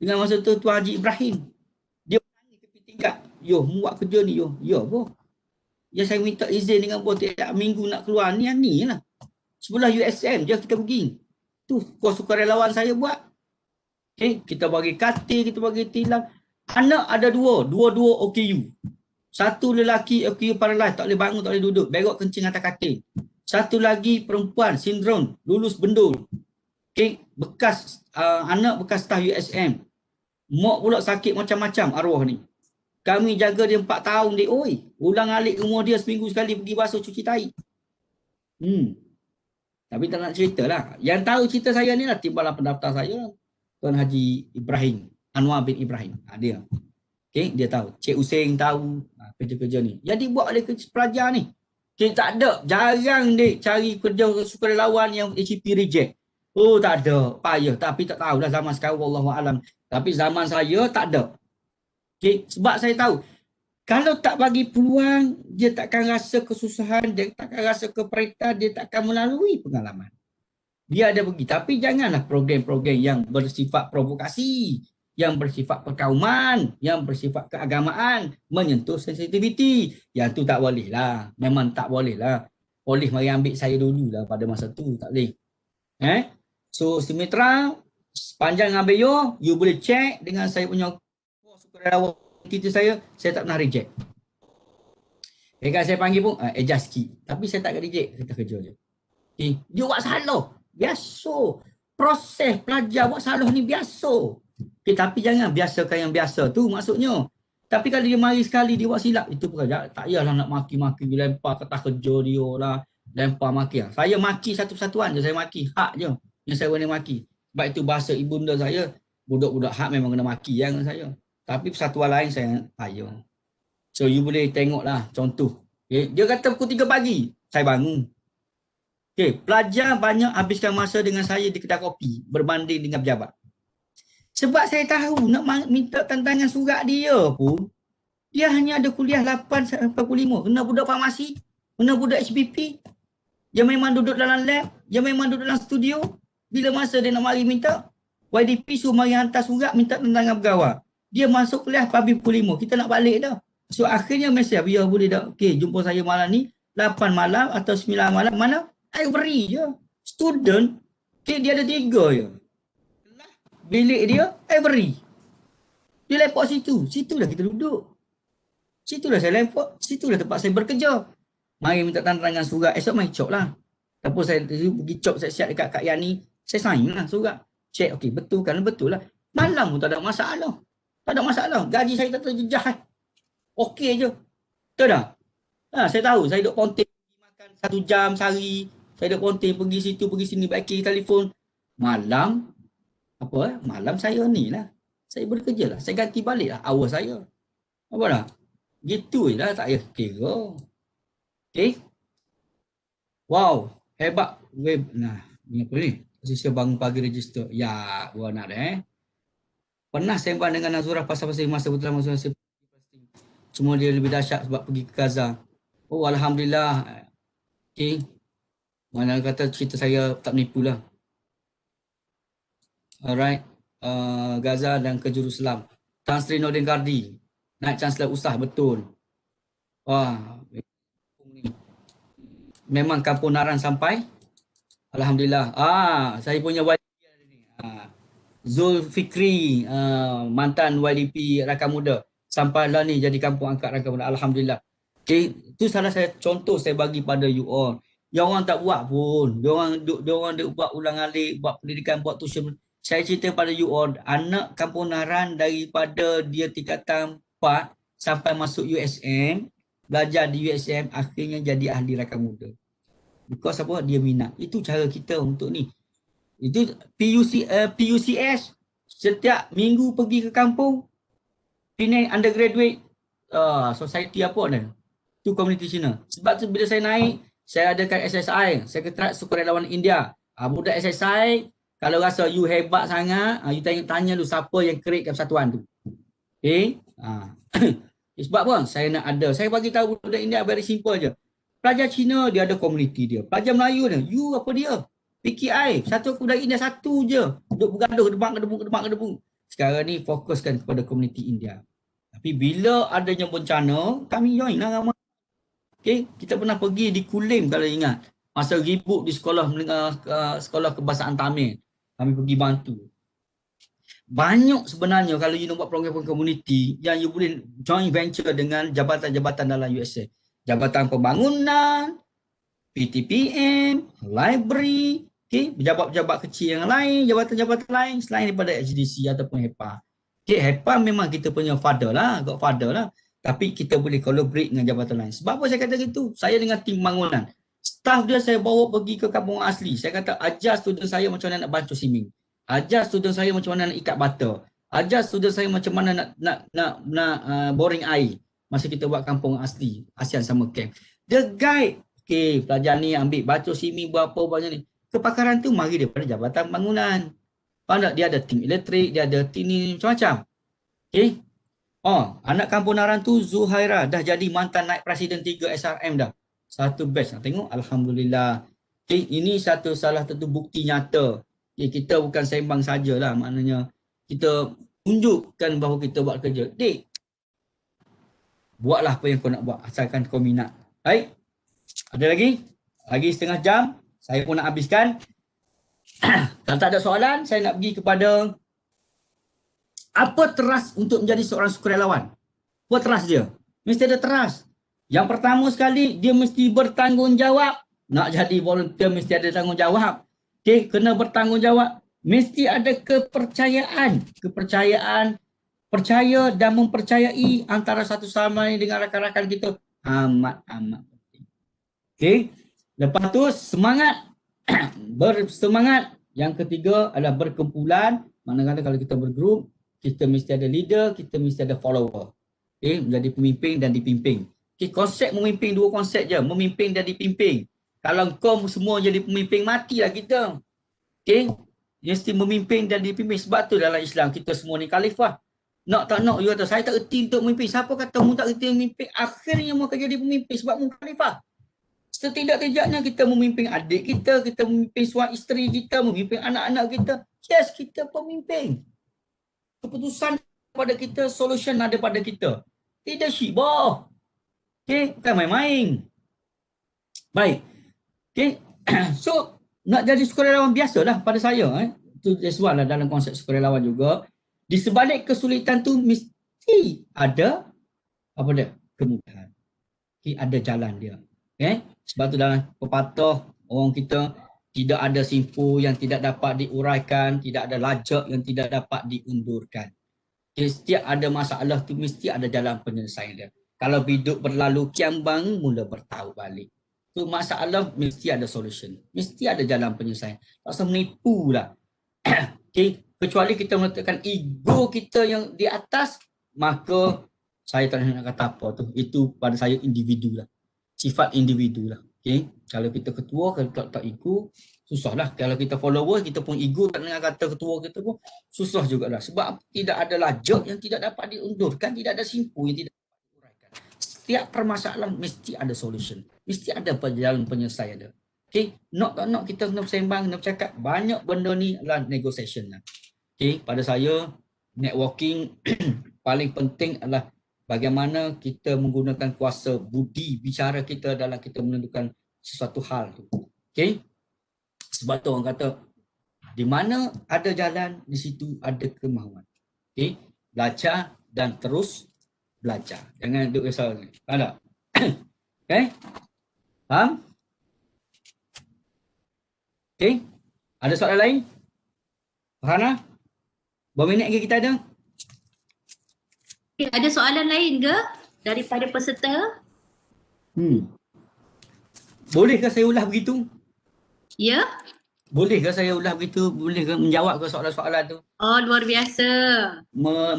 Dengan masa tu Tuan Haji Ibrahim. Dia menangis tepi tingkat. Yo, buat kerja ni yo. Ya, boh. Ya, saya minta izin dengan bos tiap minggu nak keluar. Ni lah. Sebelah USM je kita pergi. Tu kos sukarelawan saya buat. Okay, kita bagi katil, kita bagi tilang. Anak ada dua-dua OKU. Satu lelaki OKU paralyzed, tak boleh bangun, tak boleh duduk. Berok kencing atas katil. Satu lagi perempuan, sindrom, lulus bendul. Okay, bekas anak bekas staff USM. Mak pula sakit macam-macam arwah ni. Kami jaga dia 4 tahun dia. Oi, ulang alik rumah dia seminggu sekali pergi basuh cuci tai. Tapi tak nak cerita lah. Yang tahu cerita saya ni lah timbalan pendaftar saya, Tuan Haji Ibrahim, Anwar bin Ibrahim. Dia. Okay, dia tahu. Cik Useng tahu kerja-kerja ni. Jadi buat oleh pelajar ni. Okay, tak ada. Jarang dia cari kerja sukarelawan yang HEP reject. Oh, tak ada. Payah. Tapi tak tahulah zaman sekarang, wallahualam. Tapi zaman saya tak ada. Okay, sebab saya tahu. Kalau tak bagi peluang, dia takkan rasa kesusahan, dia takkan rasa kepahitan, dia takkan melalui pengalaman. Dia ada pergi. Tapi janganlah program-program yang bersifat provokasi, yang bersifat perkauman, yang bersifat keagamaan, menyentuh sensitiviti. Yang tu tak boleh lah. Memang tak boleh lah. Polis mari ambil saya dulu lah pada masa tu. Tak boleh. So, Sumitra, sepanjang ambil you boleh check dengan saya punya sukarelawan kita saya tak pernah reject. Kalau saya panggil pun, adjust sikit. Tapi saya tak akan reject, kita kerja je. Okay. Dia buat salah. Biasa. Proses pelajar buat salah ni biasa. Okay, tapi jangan biasakan yang biasa tu maksudnya. Tapi kalau dia mari sekali dia buat silap, itu bukan. Tak payahlah nak maki-maki, lempar kertas kerja dia lah. Lempar maki lah. Saya maki satu-satuan je, saya maki. Hak je yang saya boleh maki. Sebab itu bahasa ibunda saya, budak-budak hak memang kena maki yang saya. Tapi persatuan lain saya payah. So you boleh tengoklah contoh. Okay. Dia kata pukul 3 pagi, saya bangun. Okay. Pelajar banyak habiskan masa dengan saya di kedai kopi berbanding dengan pejabat. Sebab saya tahu nak minta tantangan surat dia pun, dia hanya ada kuliah 8-45. Kena budak farmasi, kena budak HBP. Dia memang duduk dalam lab, dia memang duduk dalam studio. Bila masa dia nak mari minta, YDP suruh mari hantar surat minta tantangan pegawai. Dia masuk kuliah pagi pukul 5. Kita nak balik dah. So akhirnya mesej, biar boleh dah, okay, jumpa saya malam ni 8 malam atau 9 malam, mana I beri je. Student, okay, dia ada 3 je. Bilik dia, I beri. Dia lepak situ, situlah kita duduk. Situlah saya lepak, situlah tempat saya bekerja. Mari minta tanda tangan surat, esok mai cop lah. Ataupun saya pergi cop siap-siap dekat Kak Yani, saya sign lah surat. Check, okey, betul kan? Betul lah. Malam pun tak ada masalah. Tak ada masalah. Gaji saya tak terjejah. Okey je. Betul tak? Saya tahu, saya duduk ponting makan 1 jam sehari. Saya duduk ponting pergi situ, pergi sini, baiki telefon. Malam, malam saya ni lah. Saya bekerja lah. Saya ganti balik lah hour saya. Apa dah? Gitu je lah, tak payah kira. Okay. Wow, hebat web. Nah, ni apa ni? Sisa bangun pagi register. Ya, gua nak Pernah sembang dengan Nazurah pasal-pasal masa betul masa semua dia lebih dahsyat sebab pergi ke Gaza. Oh, alhamdulillah. Okay. Mana kata cerita saya tak menipu lah. Alright. Gaza dan ke Jerusalem. Tan Sri Nordin Gardi. Naik Chancellor Usah, betul. Wah, memang kampung Naran sampai. Alhamdulillah. Saya punya YDP ni. Zulfikri, mantan YDP Rakan Muda. Sampailah ni jadi kampung angkat Rakan Muda. Alhamdulillah. Okay, itu salah saya contoh saya bagi pada you all. Yang orang tak buat pun. Dia orang buat ulang alik, buat pendidikan, buat tuition. Saya cerita pada you all, anak kampung Naran daripada dia tingkatan 4 sampai masuk USM, belajar di USM, akhirnya jadi ahli Rakan Muda. Because apa? Dia minat. Itu cara kita untuk ni. Itu PUCS setiap minggu pergi ke kampung, Penang undergraduate society apa ni? Tu community Cina. Sebab tu bila saya naik, saya adakan SSI, Sekretariat Sukarelawan India. Budak SSI, kalau rasa you hebat sangat, you tanya dulu siapa yang create persatuan tu. Okay? Sebab apa? Saya nak ada. Saya bagi tahu budak India very simple je. Pelajar Cina dia ada komuniti dia. Pelajar Melayu dia, you apa dia? PKI, satu budak India satu je. Duk bergaduh, gedebang. Sekarang ni fokuskan kepada komuniti India. Tapi bila adanya bencana, kami join lah ramai. Okay, kita pernah pergi di Kulim kalau ingat. Masa ribut di sekolah sekolah kebahasaan Tamil. Kami pergi bantu. Banyak sebenarnya kalau you nak buat program komuniti yang you boleh join venture dengan jabatan-jabatan dalam USA. Jabatan Pembangunan, PTPM, library, okay, pejabat-pejabat kecil yang lain, jabatan-jabatan lain selain daripada HDC ataupun HEPA. Okay, HEPA memang kita punya father lah, godfather lah. Tapi kita boleh collaborate dengan jabatan lain. Sebab apa saya kata gitu? Saya dengan tim bangunan. Staff dia saya bawa pergi ke kampung asli. Saya kata ajar student saya macam mana nak bantu swimming. Ajar student saya macam mana nak ikat bata. Ajar student saya macam mana nak boring air. Masa kita buat kampung asli, ASEAN Summer Camp. The guide, okay, pelajar ni ambil batu swimming berapa banyak ni. Kepakaran tu mari daripada jabatan bangunan. Faham tak? Dia ada tim elektrik, dia ada tim ni macam-macam. Okay. Anak kampung Naran tu Zuhaira dah jadi mantan naib presiden 3 SRM dah. Satu batch. Nak tengok? Alhamdulillah. Okay, ini salah satu bukti nyata. Okay, kita bukan sembang sajalah. Maknanya kita tunjukkan bahawa kita buat kerja. Dik, buatlah apa yang kau nak buat. Asalkan kau minat. Baik. Ada lagi? Lagi setengah jam. Saya pun nak habiskan. Kalau tak ada soalan, saya nak pergi kepada apa trust untuk menjadi seorang sukarelawan? Apa trust dia? Mesti ada trust. Yang pertama sekali, dia mesti bertanggungjawab. Nak jadi volunteer mesti ada tanggungjawab. Okay, kena bertanggungjawab. Mesti ada kepercayaan. Percaya dan mempercayai antara satu sama lain dengan rakan-rakan kita. Amat-amat penting. Okay. Lepas tu semangat. Bersemangat. Yang ketiga adalah berkumpulan. Mana-mana kalau kita bergroup, kita mesti ada leader, kita mesti ada follower. Okay, menjadi pemimpin dan dipimpin. Okay, konsep memimpin, dua konsep je. Memimpin dan dipimpin. Kalau kau semua jadi pemimpin, matilah kita. Okay, mesti memimpin dan dipimpin. Sebab tu dalam Islam kita semua ni khalifah. Nak tak nak, you kata, saya tak erti untuk memimpin. Siapa kata mu tak erti memimpin? Akhirnya mu akan jadi pemimpin sebab mu khalifah. Setidak-tidaknya kita memimpin adik kita, kita memimpin suami isteri kita, memimpin anak-anak kita. Yes, kita pemimpin. Keputusan pada kita, solution ada pada kita. Leadership, boh. Okay, bukan main-main. Baik. Okay. So, nak jadi sukarelawan biasalah pada saya. Itu sesuai lah dalam konsep sukarelawan juga. Di sebalik kesulitan tu mesti ada apa dia? Kemudahan. Okay, ada jalan dia. Okay. Sebab tu dalam pepatah orang kita tidak ada simpu yang tidak dapat diuraikan, tidak ada lajak yang tidak dapat diundurkan. Okay, setiap ada masalah tu mesti ada jalan penyelesaian dia. Kalau hidup berlalu kiambang, mula bertahu balik. Tu masalah mesti ada solution. Mesti ada jalan penyelesaian. Tak usah menipu lah. Okay. Kecuali kita meletakkan ego kita yang di atas, maka saya tak nak kata apa tu. Itu pada saya individu lah. Sifat individu lah. Okay. Kalau kita ketua, kalau tak ego, susah lah. Kalau kita follower, kita pun ego tak nak kata ketua kita pun, susah jugalah. Sebab tidak ada lajak yang tidak dapat diundurkan, tidak ada simpu yang tidak dapat diuraikan. Setiap permasalahan mesti ada solution. Mesti ada jalan penyelesaian dia. Okay. Nak tak nak kita kena bersembang, kena bercakap. Banyak benda ni adalah negotiation lah. Okay. Pada saya, networking paling penting adalah bagaimana kita menggunakan kuasa budi bicara kita dalam kita menentukan sesuatu hal tu. Okay. Sebab tu orang kata, di mana ada jalan, di situ ada kemahuan. Okay. Belajar dan terus belajar. Jangan duduk risau ni. Faham tak? Okay. Faham? Okay. Ada soalan lain? Farhana? Berapa minit lagi kita ada? Okay, ada soalan lain ke daripada peserta? Bolehkah saya ulas begitu? Ya? Bolehkah saya ulas begitu? Bolehkah menjawab ke soalan-soalan tu? Oh, luar biasa.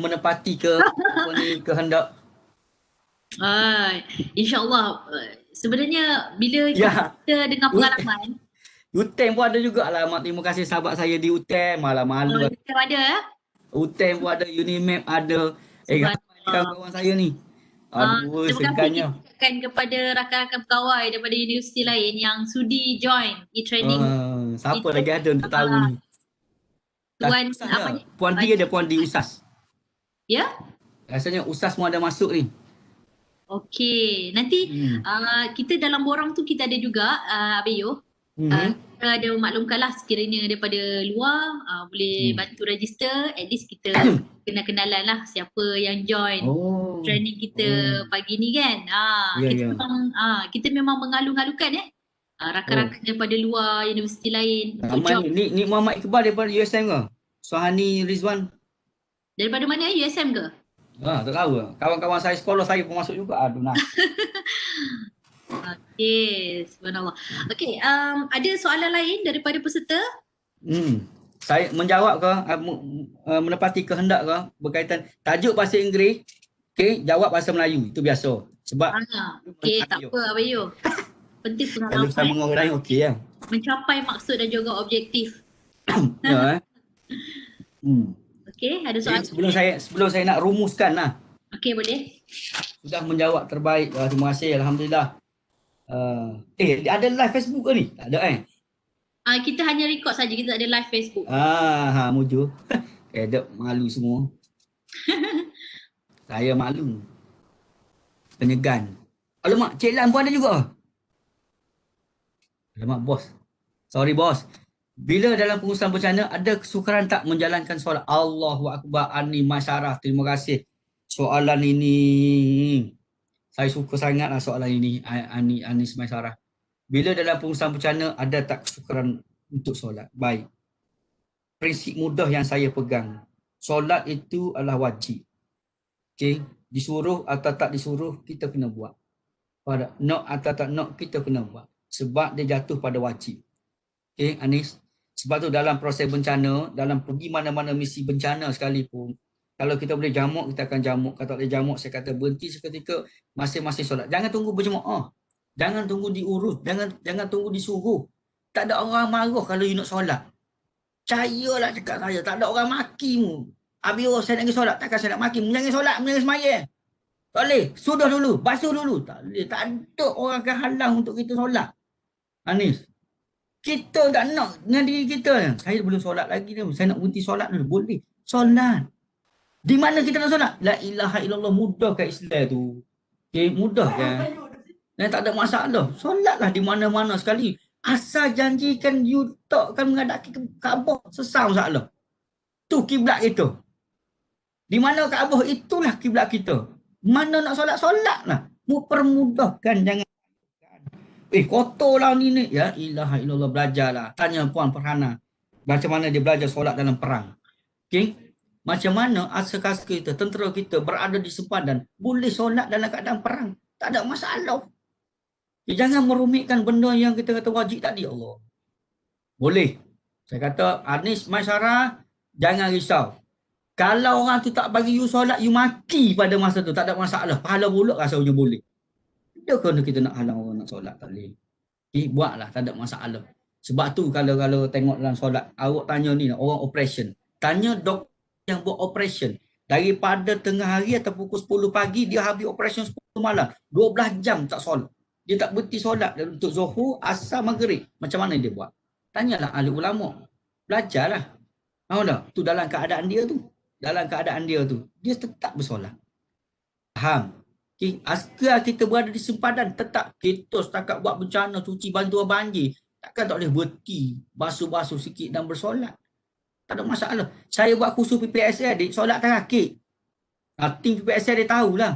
Menepati ke apa ni kehendak? InsyaAllah. Sebenarnya bila Ya. kita dengar pengalaman. UTM pun ada juga lah. Mak, terima kasih sahabat saya di UTM. Malah malu. UTM ada UTM pun ada, Unimap ada. Kawan-kawan saya ni. Aduh, terima segannya. kasih kan kepada rakan-rakan pegawai daripada universiti lain yang sudi join e-training. Siapa lagi ada untuk tahu ni? Tuan apa ni? Puan D ada, Puan D USAS. Ya? Rasanya USAS pun ada masuk ni. Okey, nanti kita dalam borang tu kita ada juga Abeyo. Kita ada maklumkanlah sekiranya daripada luar boleh bantu register, at least kita kena kenalan lah siapa yang join training kita pagi ni kan. Kita memang mengalu-alukan rakan-rakan daripada luar universiti lain untuk job. Ni Muhammad Iqbal daripada USM ke? Suhani Rizwan daripada mana? USM ke? Tak tahu. Kawan-kawan saya sekolah saya pun masuk juga. Aduh nah. Okey, subhanallah. Okey, ada soalan lain daripada peserta? Saya menjawab ke, menepati kehendak ke berkaitan tajuk bahasa Inggeris, okey, jawab bahasa Melayu. Itu biasa. Sebab okey, tak apa Abayu. Penting pengalaman. Kalau sama dengan orang lain okey ya. Mencapai maksud dan juga objektif. Ya. Okey, ada soalan. Sebelum saya nak rumuskan lah. Okey, boleh. Sudah menjawab terbaik. Terima kasih, alhamdulillah. Ada live Facebook ke ni? Tak ada Kita hanya record saja, kita tak ada live Facebook. Mujur. Edit malu semua. Saya malu. Penyegan. Alamak, Cik Lan pun ada juga. Alamak, bos. Sorry, bos. Bila dalam pengurusan bencana ada kesukaran tak menjalankan solat? Allahu Akbar. Ani Masyarah, terima kasih. Soalan ini saya suka sangatlah soalan ini, Anis Maisarah. Bila dalam pengurusan bencana ada tak kesukaran untuk solat? Baik. Prinsip mudah yang saya pegang. Solat itu adalah wajib. Okay. Disuruh atau tak disuruh, kita kena buat. Pada nak atau tak nak, kita kena buat. Sebab dia jatuh pada wajib. Okay, Anis. Sebab tu dalam proses bencana, dalam pergi mana-mana misi bencana sekalipun, kalau kita boleh jamuk, kita akan jamuk. Kalau tak boleh jamuk, saya kata berhenti seketika, masing-masing solat. Jangan tunggu berjemaah. Jangan tunggu diurus. Jangan tunggu disuruh. Tak ada orang marah kalau you nak solat. Percayalah cakap saya. Tak ada orang maki mu. Habis saya nak pergi solat. Takkan saya nak maki mu. Jangan solat, jangan semayang. Tak boleh. Sudah dulu. Basuh dulu. Tak boleh. Tak ada orang akan halang untuk kita solat. Anis. Kita tak nak dengan diri kita. Saya belum solat lagi ni. Saya nak berhenti solat dulu. Boleh. Solat. Di mana kita nak solat? La ilaha illallah, mudah kat Islam tu. Okay, mudah kan? Dan tak ada masalah. Solatlah di mana-mana sekali. Asal janjikan you takkan menghadap ke Kaabah, sesat masalah. Tu kiblat kita. Di mana Kaabah, itulah kiblat kita. Mana nak solat, solatlah. Mu permudahkan, jangan kotorlah ni. Ya ilaha illallah, belajarlah. Tanya Puan Farhana macam mana dia belajar solat dalam perang. Okay? Macam mana askar kita, tentera kita berada di sempadan boleh solat dalam keadaan perang. Tak ada masalah. Jangan merumitkan benda yang kita kata wajib tadi, Allah. Boleh. Saya kata, Anis Masyarah, jangan risau. Kalau orang tu tak bagi you solat, you mati pada masa tu, tak ada masalah. Pahala pula rasanya boleh. Dia kena kita nak halang orang nak solat, tak boleh. Okay, buatlah, tak ada masalah. Sebab tu kalau tengok dalam solat, awak tanya ni, orang operation. Tanya doktor yang buat operation. Daripada tengah hari atau pukul 10 pagi, dia habis operation 10 malam. 12 jam tak solat. Dia tak berhenti solat untuk Zuhur, Asar, Maghrib. Macam mana dia buat? Tanyalah ahli ulama. Belajarlah. Tahu tak? Tu dalam keadaan dia tu. Dalam keadaan dia tu. Dia tetap bersolat. Faham? Okay. Askar kita berada di sempadan, tetap kita setakat buat bencana, cuci bantuan banjir. Takkan tak boleh berhenti, basuh-basuh sikit dan bersolat. Tak ada masalah. Saya buat kursus PPSL, adik, solat terakik. Tim PPSL dia tahulah.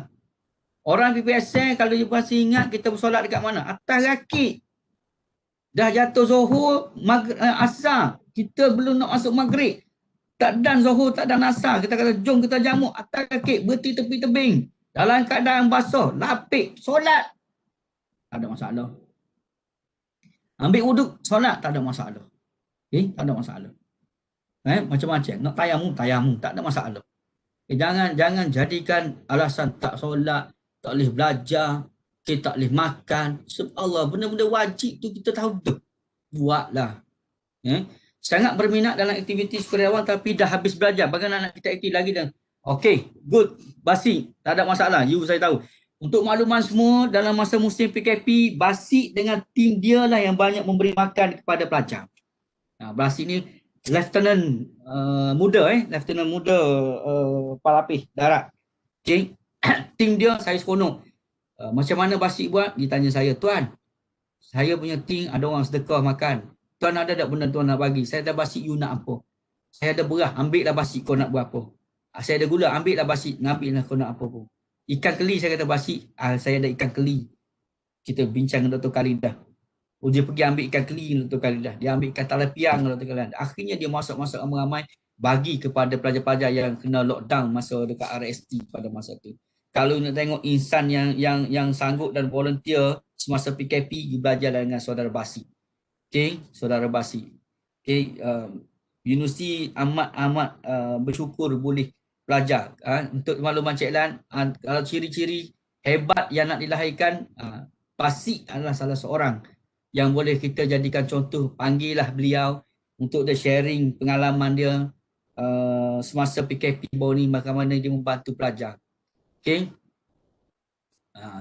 Orang PPSL kalau you masih ingat kita bersolat dekat mana? Atas rakit. Dah jatuh Zuhur, Asar. Kita belum nak masuk Maghrib. Tak dan Zuhur, tak dan Asar. Kita kata jom kita jamu atas rakit. Berhenti tepi tebing. Dalam keadaan basuh, lapik, solat. Tak ada masalah. Ambil wuduk, solat, tak ada masalah. Okay? Tak ada masalah. Macam-macam. Nak tayamum. Tak ada masalah. Jangan jadikan alasan tak solat, tak boleh belajar, kita tak boleh makan. Subhanallah, benda-benda wajib tu kita tahu tu. Buatlah. Sangat berminat dalam aktiviti sukarelawan tapi dah habis belajar. Bagaimana nak kita aktif lagi dah? Okey, good. Basi, tak ada masalah. You saya tahu. Untuk makluman semua, dalam masa musim PKP, Basi dengan tim dia lah yang banyak memberi makan kepada pelajar. Basi ni Lieutenant muda, Lieutenant muda Palapis Darat. Okay. Tim dia saya seronok. Macam mana Basi buat? Ditanya saya, Tuan, saya punya tim ada orang sedekah makan. Tuan ada tak benda tuan nak bagi? Saya ada Basi, you nak apa? Saya ada beras, ambil lah Basi, kau nak buat apa? Saya ada gula, ambil lah Basi, ambil lah kau nak apa pun. Ikan keli, saya kata Basi, saya ada ikan keli. Kita bincang dengan Dr. Khalidah. Dia pergi ambil ikan keli dengan Dr. Khalidah. Dia ambil ikan talapiang dengan Dr. Khalidah. Akhirnya dia masuk-masuk ramai-ramai bagi kepada pelajar-pelajar yang kena lockdown masa dekat RST pada masa tu. Kalau nak tengok insan yang sanggup dan volunteer semasa PKP, belajar dengan saudara Basi. Okey, saudara Basi. Okey, Universiti amat bersyukur boleh belajar. Untuk makluman Cik Lan, kalau ciri-ciri hebat yang nak dilahirkan, Basi adalah salah seorang yang boleh kita jadikan contoh. Panggillah beliau untuk dia sharing pengalaman dia semasa PKP baru ni, bagaimana dia membantu pelajar. Okay.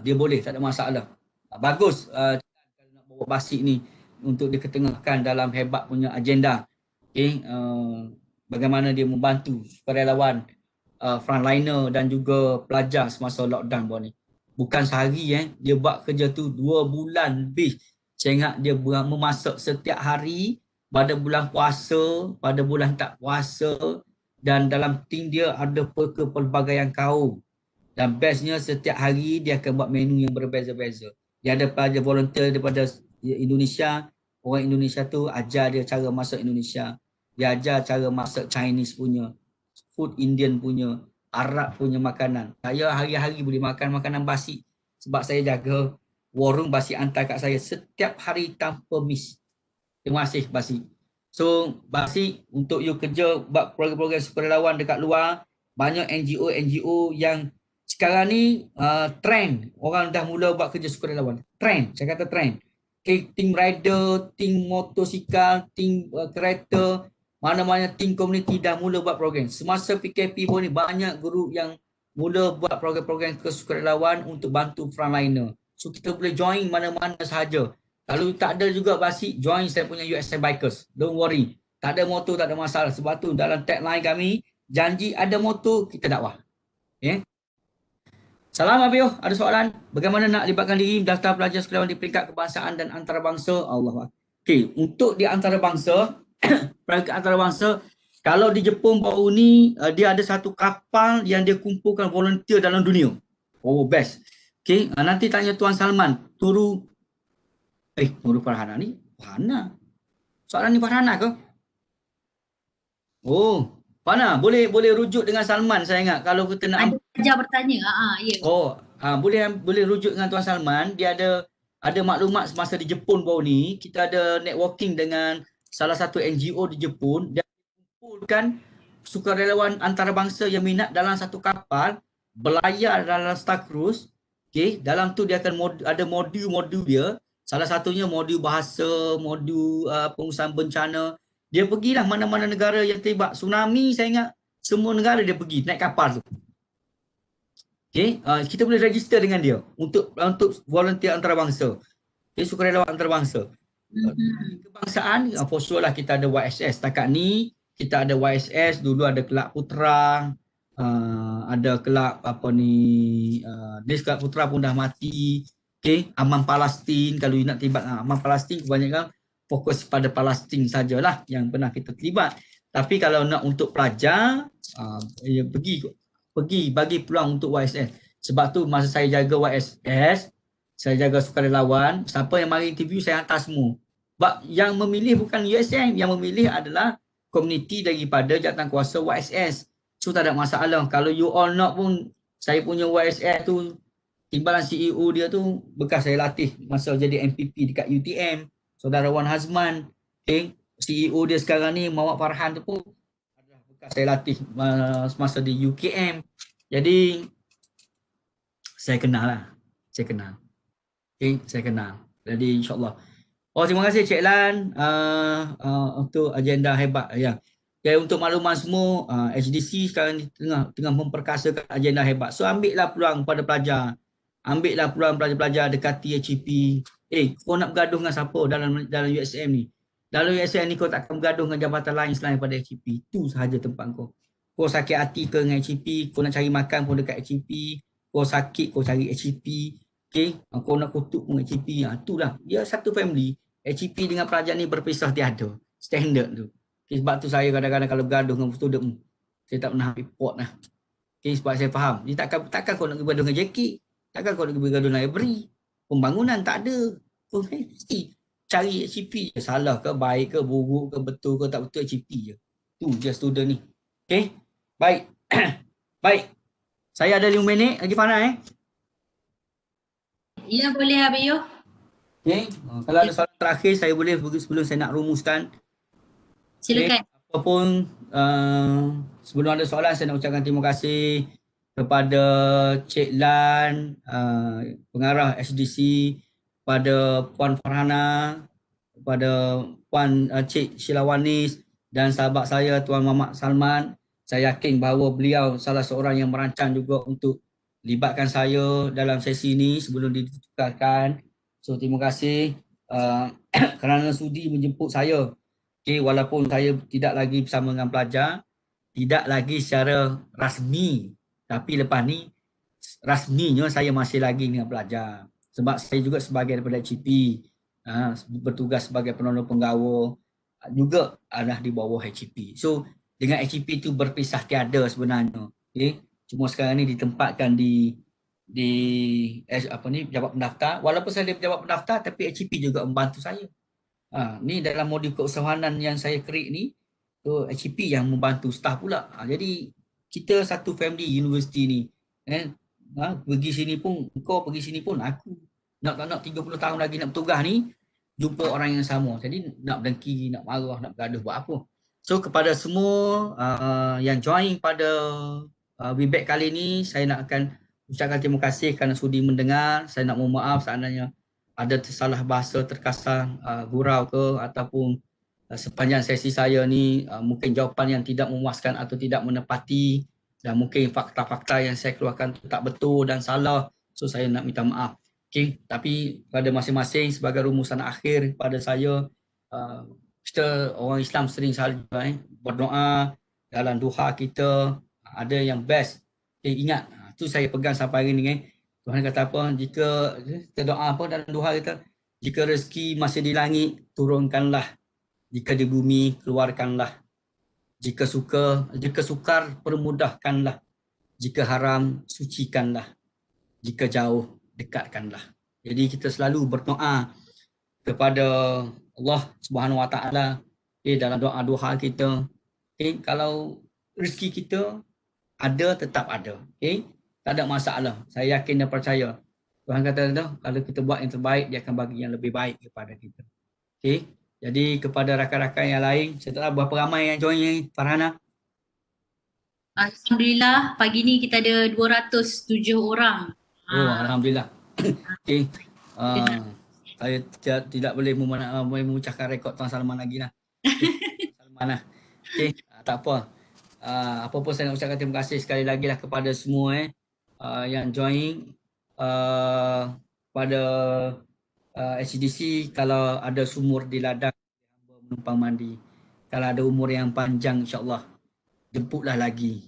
Dia boleh, tak ada masalah. Bagus kalau nak bawa Basi ni untuk diketengahkan dalam hebat punya agenda. Okay. Bagaimana dia membantu sukarelawan, frontliner dan juga pelajar semasa lockdown baru ni. Bukan sehari, dia buat kerja tu 2 bulan lebih. Saya ingat dia memasak setiap hari pada bulan puasa, pada bulan tak puasa, dan dalam tim dia ada pelbagai kaum. Dan bestnya setiap hari dia akan buat menu yang berbeza-beza. Dia ada pelajar volunteer daripada Indonesia. Orang Indonesia tu ajar dia cara masak Indonesia. Dia ajar cara masak Chinese punya, food Indian punya, Arab punya makanan. Saya hari-hari boleh makan makanan Basi sebab saya jaga warung Basi hantar kat saya setiap hari tanpa miss. Terima kasih Basi. So Basi, untuk you kerja buat program-program sukarelawan dekat luar, banyak NGO yang sekarang ni trend, orang dah mula buat kerja sukarelawan. Trend, saya kata trend. Okay, team rider, team motosikal, team kereta, mana-mana team community dah mula buat program. Semasa PKP pun ni banyak guru yang mula buat program-program kesukarelawan untuk bantu frontliner. So kita boleh join mana-mana sahaja. Kalau tak ada juga Basi, join saya punya USM Bikers. Don't worry. Tak ada motor, tak ada masalah. Sebab tu dalam tagline kami, janji ada motor, kita dakwah. Okay. Salam Abiyuh, ada soalan? Bagaimana nak libatkan diri daftar pelajar sekolah di peringkat kebangsaan dan antarabangsa? Allah. Okey, untuk di antarabangsa, peringkat antarabangsa, kalau di Jepun baru ni dia ada satu kapal yang dia kumpulkan volunteer dalam dunia. Oh, best. Okey, nanti tanya Tuan Salman, Nurul Farhana ni? Farhana. Soalan ni Farhana ke? Oh, Farhana, boleh rujuk dengan Salman saya ingat kalau kita nak. Ada pelajar bertanya. Ya. Oh, boleh rujuk dengan Tuan Salman. Dia ada maklumat semasa di Jepun baru ni. Kita ada networking dengan salah satu NGO di Jepun. Dia kumpulkan sukarelawan antarabangsa yang minat dalam satu kapal berlayar dalam Star Cruise. Okay, dalam tu dia akan ada modul-modul dia. Salah satunya modul bahasa, modul pengurusan bencana. Dia pergilah mana-mana negara yang terlibat. Tsunami saya ingat semua negara dia pergi naik kapal tu. Okay, kita boleh register dengan dia untuk volunteer antarabangsa. Okay, sukarelawan antarabangsa. Kebangsaan, for sure lah kita ada YSS. Setakat ni kita ada YSS, dulu ada Kelab Putra, ada kelab Des Kelab Putra pun dah mati. Okay, Aman Palestin, kalau you nak terlibat Aman Palestin, kebanyakan fokus pada Palestin sajalah yang pernah kita terlibat. Tapi kalau nak untuk pelajar, pergi bagi peluang untuk YSS. Sebab tu masa saya jaga YSS, saya jaga sukarelawan, siapa yang mari interview saya hantar semua. Sebab yang memilih bukan USM, yang memilih adalah komuniti daripada jawatankuasa YSS. So tak ada masalah. Kalau you all not pun, saya punya YSS tu, timbalan CEO dia tu bekas saya latih masa jadi MPP dekat UTM, Saudara Wan Hazman. Okay. CEO dia sekarang ni Muhammad Farhan tu pun bekas saya latih masa di UKM. Jadi saya kenal lah. Saya kenal. Okay, saya kenal. Jadi insyaAllah. Oh, terima kasih Cik Lan untuk agenda hebat. Ya. Okay, untuk makluman semua, HDC sekarang ni tengah memperkasakan agenda hebat. So ambillah peluang pada pelajar. Ambillah peluang pelajar-pelajar dekati HEP. Kau nak bergaduh dengan siapa dalam USM ni? Dalam USM ni kau tak akan bergaduh dengan jabatan lain selain pada HEP. Itu sahaja tempat kau. Kau sakit hati ke dengan HEP, kau nak cari makan pun dekat HEP. Kau sakit, kau cari HEP. Okay? Kau nak kutuk pun HEP. Itulah. Dia satu family. HEP dengan pelajar ni berpisah tiada. Standard tu. Okay, sebab tu saya kadang-kadang kalau bergaduh dengan student, saya tak pernah report lah. Okay, sebab saya faham. Dia takkan kau nak bergaduh dengan JK. Takkan kau nak bergaduh dengan library. Pembangunan tak ada. Kau mesti cari HEP je. Salah ke, baik ke, buruk ke, betul ke, tak betul HEP je. Tu je student ni. Okay. Baik. Baik. Saya ada 5 minit lagi Farah Ya, boleh Abiyuh. Okay. Kalau ada soalan terakhir saya boleh sebelum saya nak rumuskan. Silakan. Okay. Apapun sebelum ada soalan saya nak ucapkan terima kasih kepada Cik Lan, pengarah SDC, pada Puan Farhana, kepada Puan Cik Shilawanis dan sahabat saya Tuan Muhammad Salman. Saya yakin bahawa beliau salah seorang yang merancang juga untuk libatkan saya dalam sesi ini sebelum ditukarkan. So terima kasih kerana sudi menjemput saya. Okay, walaupun saya tidak lagi bersama dengan pelajar, tidak lagi secara rasmi, tapi lepas ni rasminya saya masih lagi dengan pelajar. Sebab saya juga sebagai daripada HEP, bertugas sebagai penolong penggawa, juga ada di bawah HEP. So dengan HEP itu berpisah tiada sebenarnya. Okay. Cuma sekarang ni ditempatkan di pejabat pendaftar. Walaupun saya di pejabat pendaftar, tapi HEP juga membantu saya. Ni dalam modul keusahawanan yang saya create ni, so HEP yang membantu staff pula. Jadi kita satu family universiti ni. Pergi sini pun, kau pergi sini pun, aku nak 30 tahun lagi nak bertugas ni, jumpa orang yang sama. Jadi nak dengki, nak marah, nak bergaduh buat apa. So kepada semua yang join pada Webex kali ni, saya nak akan ucapkan terima kasih kerana sudi mendengar. Saya nak mohon maaf seandainya ada tersalah bahasa, terkasar, gurau ke ataupun sepanjang sesi saya ni mungkin jawapan yang tidak memuaskan atau tidak menepati dan mungkin fakta-fakta yang saya keluarkan tu tak betul dan salah. So saya nak minta maaf. Okay. Tapi pada masing-masing sebagai rumusan akhir pada saya, kita orang Islam sering selalu berdoa dalam duha kita ada yang best. Ingat, tu saya pegang sampai hari ni kan. Tuhan kata apa? Jika kita doa apa dalam duha kita, jika rezeki masih di langit, turunkanlah. Jika di bumi, keluarkanlah. Jika sukar, permudahkanlah. Jika haram, sucikanlah. Jika jauh, dekatkanlah. Jadi kita selalu berdoa kepada Allah Subhanahu Wa Taala dalam doa duha kita. Kalau rezeki kita ada, tetap ada. Tak ada masalah. Saya yakin dan percaya. Tuhan kata kalau kita buat yang terbaik, dia akan bagi yang lebih baik kepada kita. Jadi kepada rakan-rakan yang lain, saya tak tahu berapa ramai yang join ni, Farhana? Alhamdulillah, pagi ni kita ada 207 orang. Oh, Alhamdulillah. Saya tidak boleh memecahkan rekod Tuan Salman lagi lah. Salman lah. Tak apa. Apa pun saya nak ucapkan terima kasih sekali lagi lah kepada semua yang join pada HDC. Kalau ada sumur di ladang, menumpang mandi. Kalau ada umur yang panjang, insyaAllah jemputlah lagi.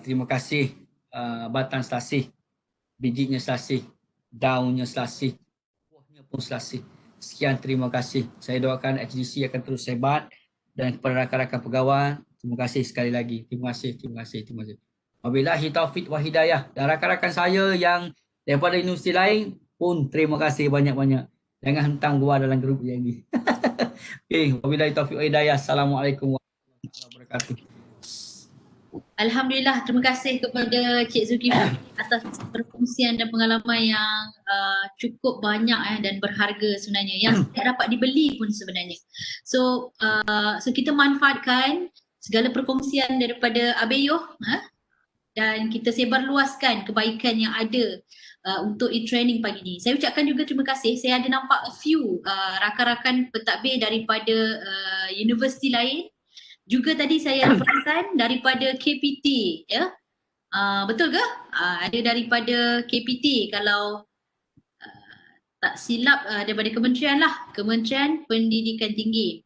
Terima kasih. Batang selasih, bijinya selasih, daunnya selasih, buahnya pun selasih. Sekian, terima kasih. Saya doakan HDC akan terus hebat, dan kepada rakan-rakan pegawai, terima kasih sekali lagi. Terima kasih. Wabillahi taufiq wa hidayah. Dan rakan-rakan saya yang daripada universiti lain pun terima kasih banyak-banyak. Jangan hentang luar dalam grup yang ni. Wabillahi taufiq wa hidayah. Assalamualaikum warahmatullahi wabarakatuh. Alhamdulillah, terima kasih kepada Cik Zulkifli atas perkongsian dan pengalaman yang cukup banyak dan berharga sebenarnya, yang tidak dapat dibeli pun sebenarnya. So kita manfaatkan segala perkongsian daripada Abeyoh dan kita sebarluaskan kebaikan yang ada untuk e-training pagi ni. Saya ucapkan juga terima kasih. Saya ada nampak a few rakan-rakan pentadbir daripada universiti lain. Juga tadi saya perasan daripada KPT, ya. Betul ke? Ada daripada KPT, kalau tak silap daripada kementerian lah, Kementerian Pendidikan Tinggi.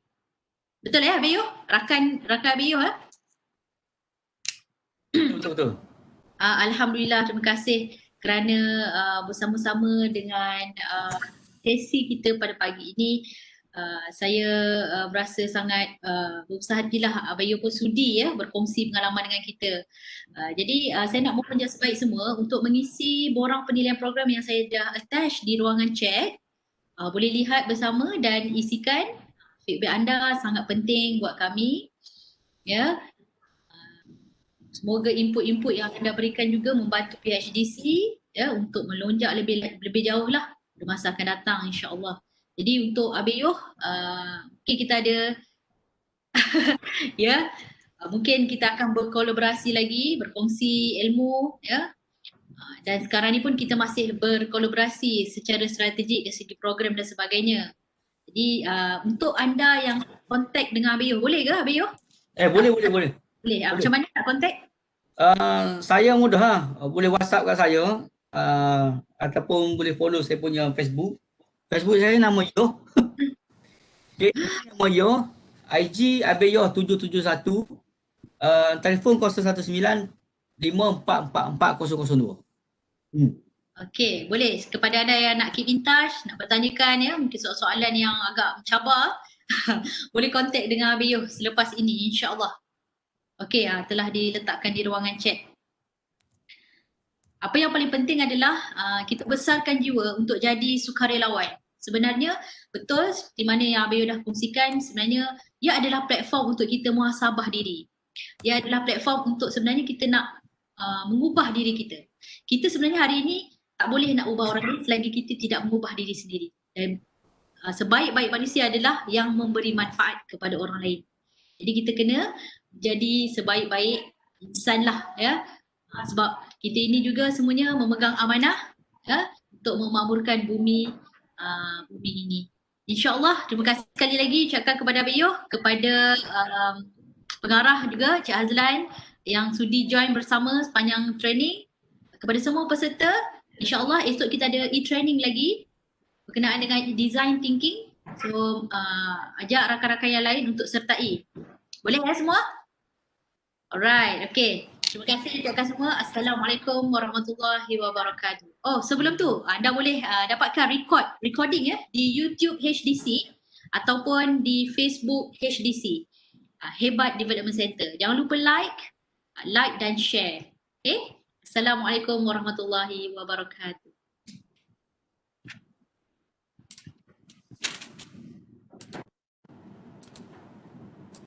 Betul ya Abeyoh? Rakan Abeyoh Betul. Alhamdulillah, terima kasih kerana bersama-sama dengan sesi kita pada pagi ini. Saya berasa sangat berbesar hatilah Abeyoh pun sudi berkongsi pengalaman dengan kita. Jadi saya nak mohon jasa baik semua untuk mengisi borang penilaian program yang saya dah attach di ruangan chat. Boleh lihat bersama dan isikan. Feedback anda sangat penting buat kami. Ya. Semoga input-input yang anda berikan juga membantu PHDC untuk melonjak lebih jauh lah pada masa akan datang, insya-Allah. Jadi untuk Abeyoh, mungkin kita ada mungkin kita akan berkolaborasi lagi, berkongsi ilmu dan sekarang ni pun kita masih berkolaborasi secara strategik dari segi program dan sebagainya. Jadi untuk anda yang kontak dengan Abeyoh, boleh ke Abeyoh? Boleh. Boleh. Macam mana nak kontak? Saya mudah boleh WhatsApp kat saya ataupun boleh follow saya punya Facebook. Facebook saya nama Yoh. Nama Yoh. IG Abeyoh 771. Telefon 019 5444 002. Okey, boleh. Kepada anda yang nak keep in touch, nak bertanyakan mungkin soalan yang agak mencabar, boleh kontak dengan Abeyoh selepas ini, insya-Allah. Okey, telah diletakkan di ruangan chat. Apa yang paling penting adalah kita besarkan jiwa untuk jadi sukarelawan. Sebenarnya betul di mana yang Abeyoh dah kongsikan, sebenarnya ia adalah platform untuk kita muhasabah diri. Ia adalah platform untuk sebenarnya kita nak mengubah diri kita. Kita sebenarnya hari ini tak boleh nak ubah orang lain selagi kita tidak mengubah diri sendiri. Dan sebaik-baik manusia adalah yang memberi manfaat kepada orang lain. Jadi kita kena jadi sebaik-baik insan lah sebab kita ini juga semuanya memegang amanah untuk memakmurkan bumi ini. InsyaAllah, terima kasih sekali lagi ucapkan kepada Abeyoh, kepada pengarah juga Cik Azlan yang sudi join bersama sepanjang training. Kepada semua peserta, insyaAllah esok kita ada e-training lagi berkenaan dengan design thinking. So ajak rakan-rakan yang lain untuk sertai. Boleh semua? Alright, okay. Terima kasih untuk semua. Assalamualaikum warahmatullahi wabarakatuh. Oh, sebelum tu anda boleh dapatkan recording ya di YouTube HDC ataupun di Facebook HDC. Hebat Development Center. Jangan lupa like dan share. Okay? Assalamualaikum warahmatullahi wabarakatuh.